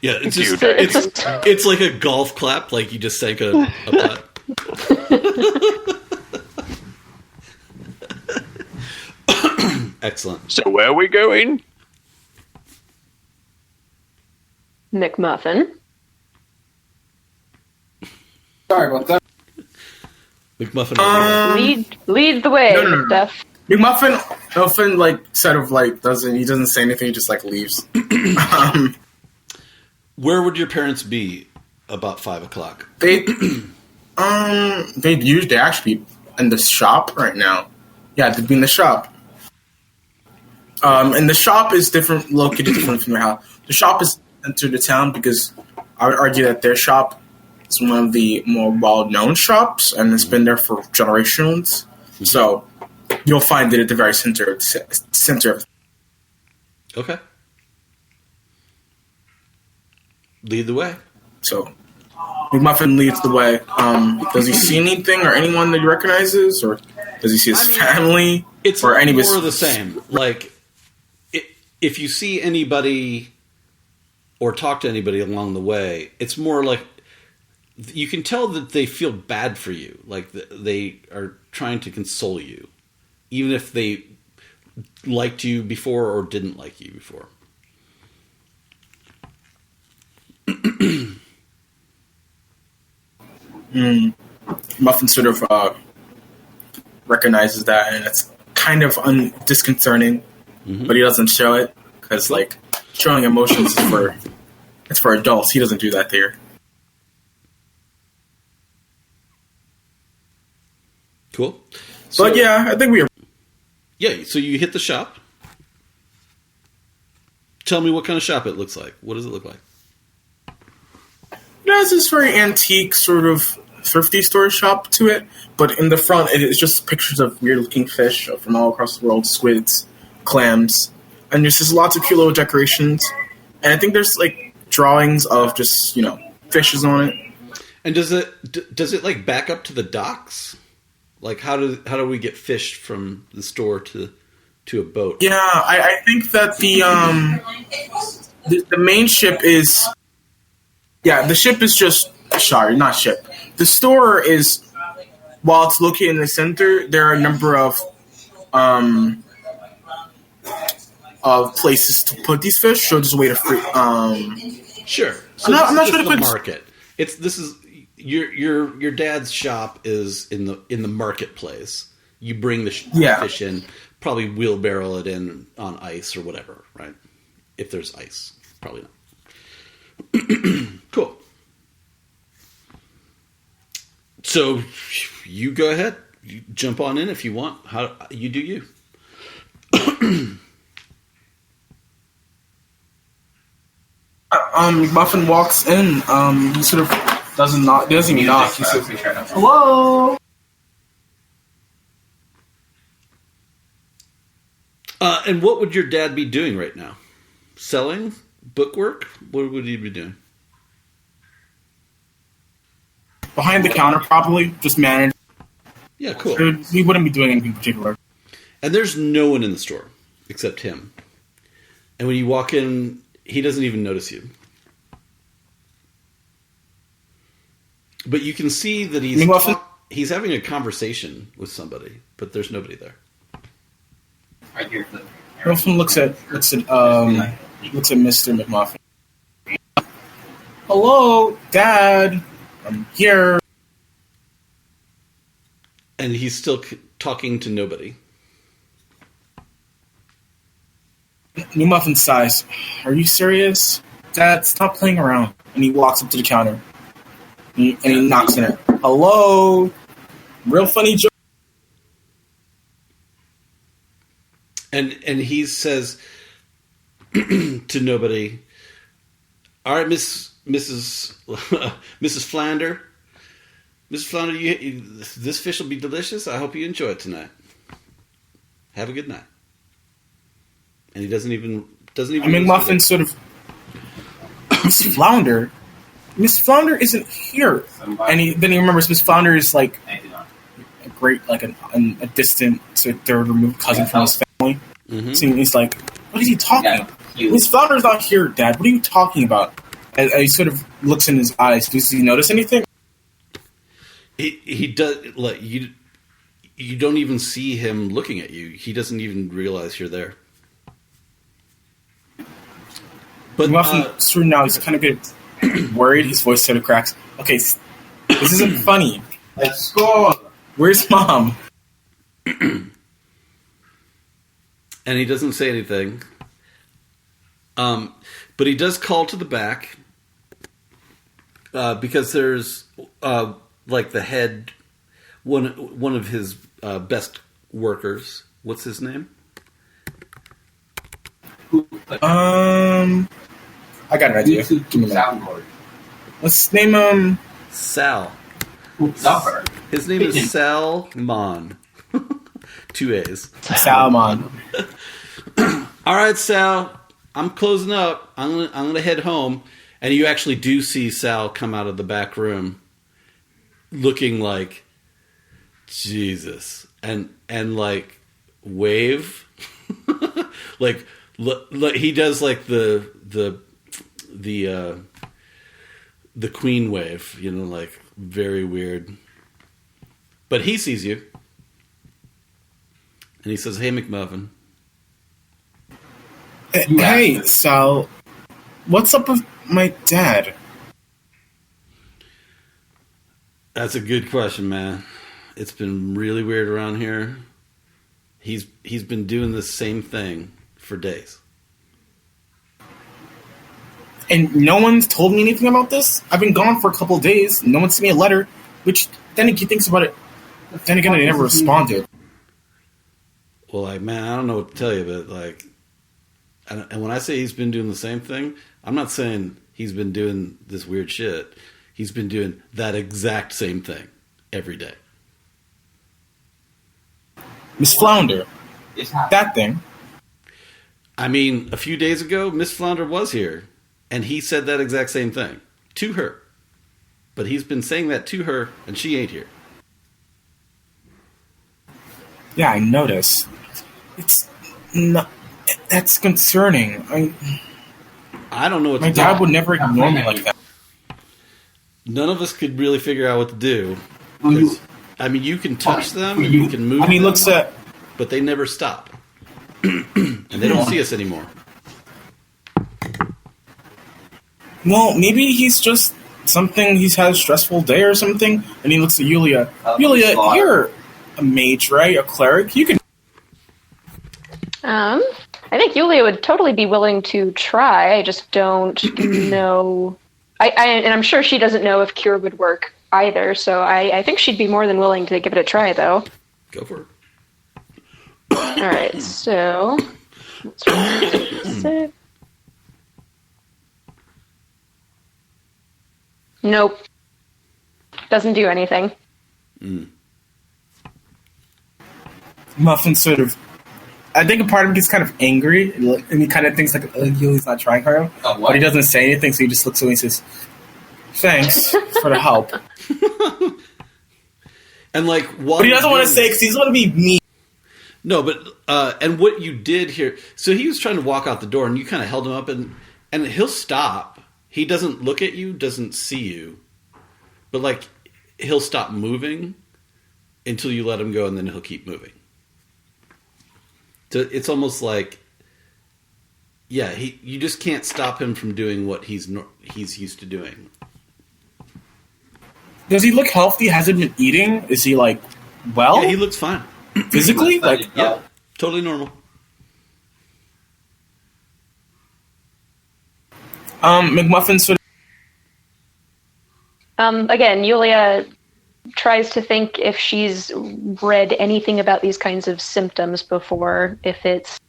Yeah, it's just it's like a golf clap, like you just sank a putt. Excellent. So where are we going? McMuffin. Sorry about that. McMuffin. Lead the way, No. Steph. McMuffin doesn't say anything, he just like leaves. Where would your parents be about 5 o'clock? They'd actually be in the shop right now. Yeah, they'd be in the shop. And the shop is located different from their house. The shop is entered the town because I would argue that their shop is one of the more well-known shops, and it's been there for generations. Mm-hmm. So you'll find it at the very center of. Okay. Lead the way. So McMuffin leads the way. Does he see anything or anyone that he recognizes, or does he see his family? It's or any more of the same. Like, if you see anybody or talk to anybody along the way, it's more like you can tell that they feel bad for you. Like they are trying to console you, even if they liked you before or didn't like you before. Muffin sort of recognizes that, and it's kind of disconcerting, but he doesn't show it because, like, showing emotions is for adults. He doesn't do that there. Cool. So, but yeah, I think we are. Yeah, so you hit the shop. Tell me what kind of shop it looks like. What does it look like? It has this very antique sort of thrifty store shop to it, but in the front it's just pictures of weird-looking fish from all across the world, squids, clams, and there's just lots of cute little decorations. And I think there's like drawings of just fishes on it. And does it like back up to the docks? Like how do we get fish from the store to a boat? Yeah, I think that the main ship is. Yeah, the ship is just... Sorry, not ship. The store is... While it's located in the center, there are a number of places to put these fish, so there's a way to free... Sure. So I'm not sure to the put... market. Your dad's shop is in the marketplace. You bring the fish in, probably wheelbarrow it in on ice or whatever, right? If there's ice. Probably not. Cool. So you go ahead. You jump on in if you want. How you do you. McMuffin walks in. He sort of doesn't knock. Doesn't even knock. He says, "Hello." And what would your dad be doing right now? Selling? Bookwork? What would he be doing? Behind the counter, probably. Just manage. Yeah, cool. He wouldn't be doing anything particular. And there's no one in the store except him. And when you walk in, he doesn't even notice you. But you can see that he's having a conversation with somebody, but there's nobody there. McMuffin looks at Mr. McMuffin. Hello, Dad. I'm here. And he's still talking to nobody. McMuffin sighs. Are you serious? Dad, stop playing around. And he walks up to the counter. And he knocks on it. Hello? Real funny joke. And he says to nobody, all right, Mrs. Flander. Mrs. Flounder, this fish will be delicious. I hope you enjoy it tonight. Have a good night. And he doesn't even. McMuffin sort of. Miss Flounder. Miss Flounder isn't here, and then he remembers Miss Flounder is like a great, like a distant, third removed cousin from his family. Mm-hmm. So he's like, "What is he talking?" Miss Flounder's not here, Dad. What are you talking about? As he sort of looks in his eyes. Does he notice anything? He does. Like you don't even see him looking at you. He doesn't even realize you're there. But McMuffin, now he's kind of get worried. His voice sort of cracks. Okay, this isn't funny. Let's go. Where's Mom? And he doesn't say anything. But he does call to the back because there's like the head, one of his best workers. What's his name? I got an idea. Give me that. Let's name him Sal. His name is Salmon. 2 A's. Salmon. All right, Sal. I'm closing up. I'm gonna head home, and you actually do see Sal come out of the back room, looking like Jesus, and like wave, like he does like the queen wave, like very weird. But he sees you, and he says, "Hey, McMuffin." Hey, Sal. What's up with my dad? That's a good question, man. It's been really weird around here. He's been doing the same thing for days. And no one's told me anything about this? I've been gone for a couple of days. No one sent me a letter, which, then he thinks about it. Then again, I never responded. Well, man, I don't know what to tell you, but, and when I say he's been doing the same thing, I'm not saying he's been doing this weird shit. He's been doing that exact same thing every day. Miss Flounder. That thing. I mean, a few days ago, Miss Flounder was here, and he said that exact same thing to her. But he's been saying that to her, and she ain't here. Yeah, I notice. It's not... That's concerning. I don't know what to do. My dad would never ignore me like that. None of us could really figure out what to do. I mean, you can touch them, and you can move them, looks at... but they never stop. And they don't see us anymore. Well, maybe he's just he's had a stressful day or something, and he looks at Yulia. Yulia, you're a mage, right? A cleric? You can... I think Yulia would totally be willing to try. I just don't know. And I'm sure she doesn't know if cure would work either. So I think she'd be more than willing to give it a try, though. Go for it. All right. So let's Nope. Doesn't do anything. Muffin sort of... I think a part of him gets kind of angry, and he kind of thinks like, Yulia's not trying hard, but he doesn't say anything, so he just looks away and says, "Thanks for the help." And but he doesn't want to say because he's going to be mean. No, but and what you did here, so he was trying to walk out the door, and you kind of held him up, and he'll stop. He doesn't look at you, doesn't see you, but he'll stop moving until you let him go, and then he'll keep moving. So it's almost like, you just can't stop him from doing what he's used to doing. Does he look healthy? Has he been eating? Is he well? Yeah, he looks fine. Physically? Yeah, totally normal. McMuffin sort of... Again, Yulia tries to think if she's read anything about these kinds of symptoms before, if it's,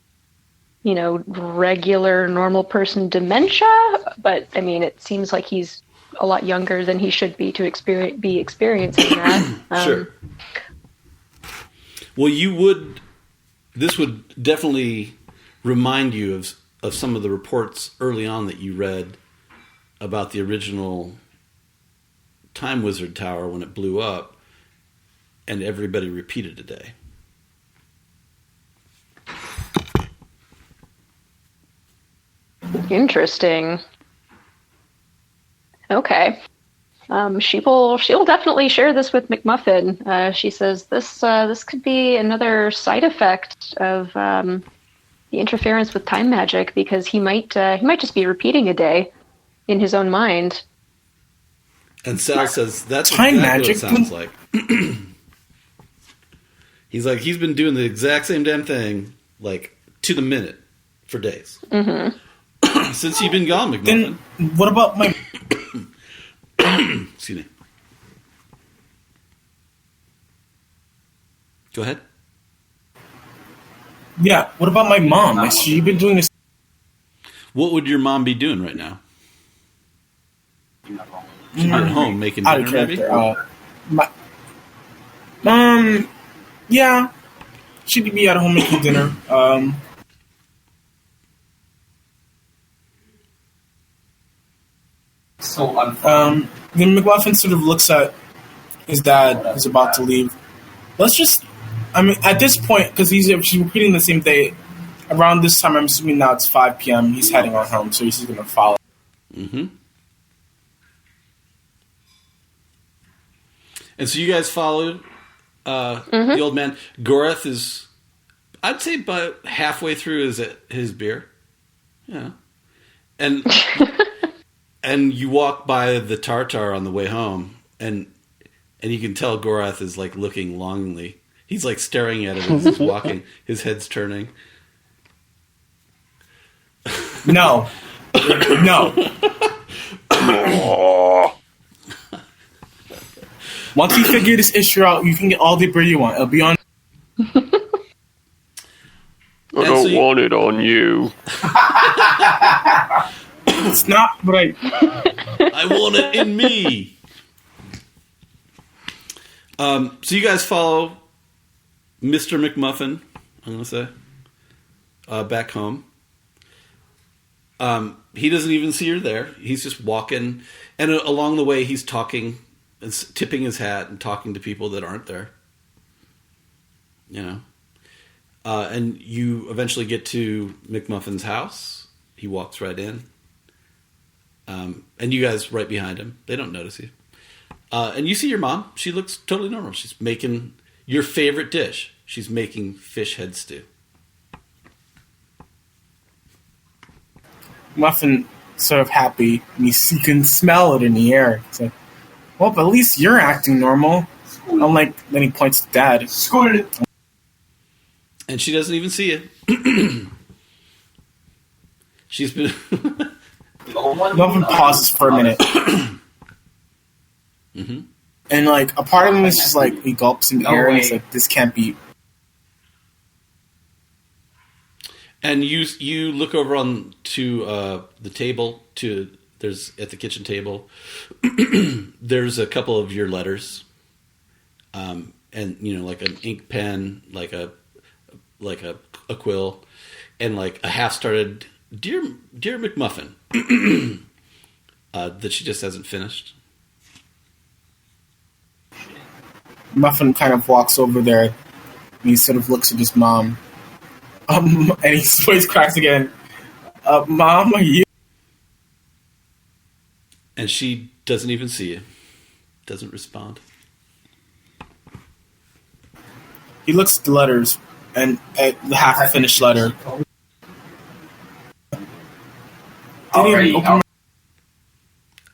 regular, normal person dementia. But, I mean, it seems like he's a lot younger than he should be to be experiencing that. Sure. Well, this would definitely remind you of some of the reports early on that you read about the original Time Wizard Tower when it blew up, and everybody repeated a day. Interesting. Okay. She'll definitely share this with McMuffin. She says this could be another side effect of the interference with time magic, because he might just be repeating a day in his own mind. And Sal says that's time exactly magic what it sounds like. He's like, he's been doing the exact same damn thing, like to the minute, for days. Mm-hmm. Since you've been gone, McMuffin. Then what about my? Excuse me. Go ahead. Yeah, what about my mom? Has she been doing this? What would your mom be doing right now? She'd be at home making dinner, maybe? Yeah. She'd be at home making dinner. Then McMuffin sort of looks at his dad, who's about to leave. At this point, because she's repeating the same day, around this time, I'm assuming now it's 5 p.m., he's heading on home, so he's just going to follow. Mm-hmm. And so you guys followed the old man. Gorath is, I'd say, about halfway through his beer. Yeah. And and you walk by the Tartar on the way home, and you can tell Gorath is like looking longingly. He's like staring at it as he's walking. His head's turning. No. Once you figure this issue out, you can get all the beer you want. It'll be on. I don't want it on you. It's not right. I want it in me. So you guys follow Mr. McMuffin, I'm going to say, back home. He doesn't even see her there. He's just walking, and along the way he's talking, and tipping his hat and talking to people that aren't there. You know. And you eventually get to McMuffin's house. He walks right in. And you guys right behind him. They don't notice you. And you see your mom. She looks totally normal. She's making your favorite dish. She's making fish head stew. Muffin sort of happy. You can smell it in the air. It's like, well, but at least you're acting normal. Unlike, then he points to Dad. And she doesn't even see you. She's been... Muffin pauses for a minute. Mm-hmm. And, like, a part of him is just like, he gulps in the air and he's like, this can't be... And you look over on to the table, there's at the kitchen table, there's a couple of your letters. And, you know, like an ink pen, like a quill, and like a half-started Dear McMuffin that she just hasn't finished. Muffin kind of walks over there and he sort of looks at his mom. And his voice cracks again. Mom, are you? And she doesn't even see you. Doesn't respond. He looks at the letters and at the half-finished letter. I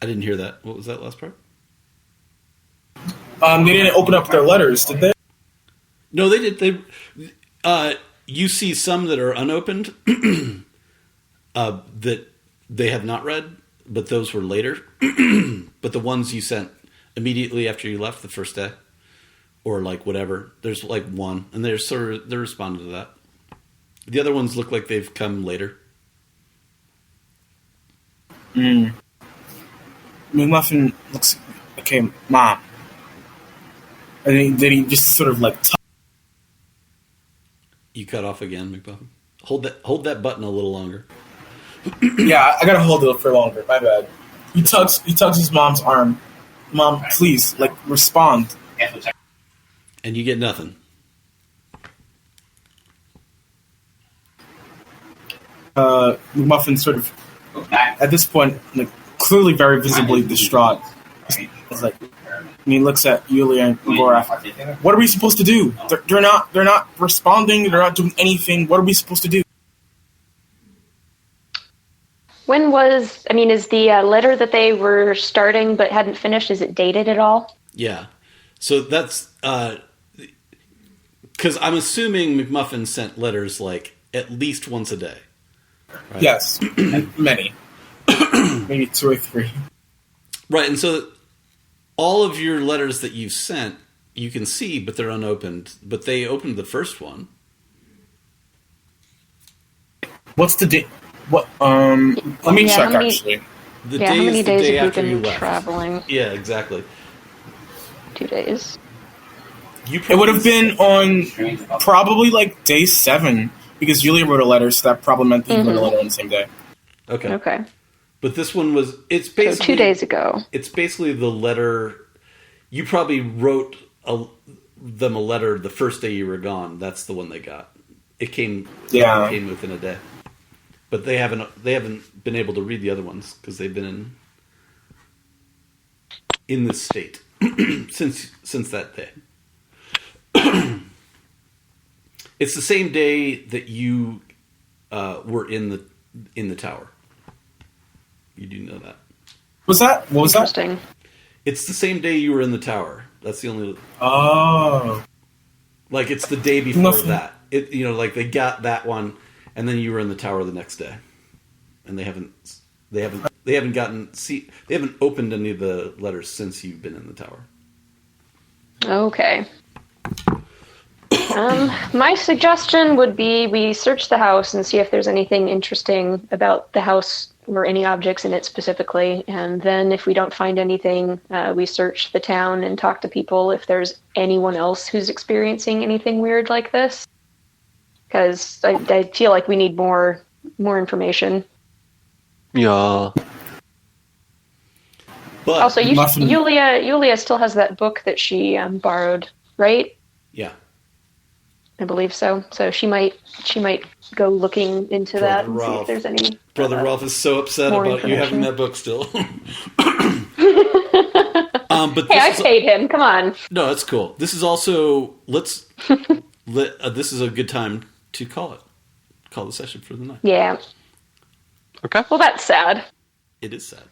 didn't hear that. What was that last part? They didn't open up their letters, did they? No, they did. You see some that are unopened that they have not read, but those were later. But the ones you sent immediately after you left the first day, or like whatever, there's like one, and they're responding to that. The other ones look like they've come later. McMuffin looks, okay, Mom. And then he just sort of like... You cut off again, McMuffin. Hold that button a little longer. Yeah, I gotta hold it for longer, my bad. He tugs his mom's arm. Mom, please, like, respond. And you get nothing. McMuffin sort of at this point, like, clearly very visibly distraught. It's like, and he looks at Yulia and Gorath. What are we supposed to do? They're not responding. They're not doing anything. What are we supposed to do? Is the letter that they were starting but hadn't finished, is it dated at all? Yeah. So that's, because I'm assuming McMuffin sent letters like at least once a day. Right? Yes. And many. Maybe 2 or 3. Right, and so all of your letters that you've sent, you can see, but they're unopened. But they opened the first one. What's the date? What? Let me check, actually. The how day many is the days day have after we you been left. traveling? Yeah, exactly. 2 days. It would have been on probably like day 7 because Yulia wrote a letter, so that probably meant that he wrote a letter on the same day. Okay. But this one was, it's basically... So 2 days ago. It's basically the letter, you probably wrote them a letter the first day you were gone. That's the one they got. It came within a day. But they haven't been able to read the other ones because they've been in this state since that day. It's the same day that you were in the tower. You do know that. What was that? Interesting. It's the same day you were in the tower. That's the only. Oh. Like it's the day before that. They got that one, and then you were in the tower the next day, and they haven't opened any of the letters since you've been in the tower. Okay. My suggestion would be we search the house and see if there's anything interesting about the house or any objects in it specifically. And then if we don't find anything, we search the town and talk to people if there's anyone else who's experiencing anything weird like this. Because I feel like we need more information. Yeah. But also, Yulia still has that book that she borrowed, right? Yeah. I believe so. So she might go looking into that and see if there's any. Brother Ralph is so upset about you having that book still. But hey, I paid him. Come on. No, that's cool. This is also this is a good time to call the session for the night. Yeah. Okay. Well, that's sad. It is sad.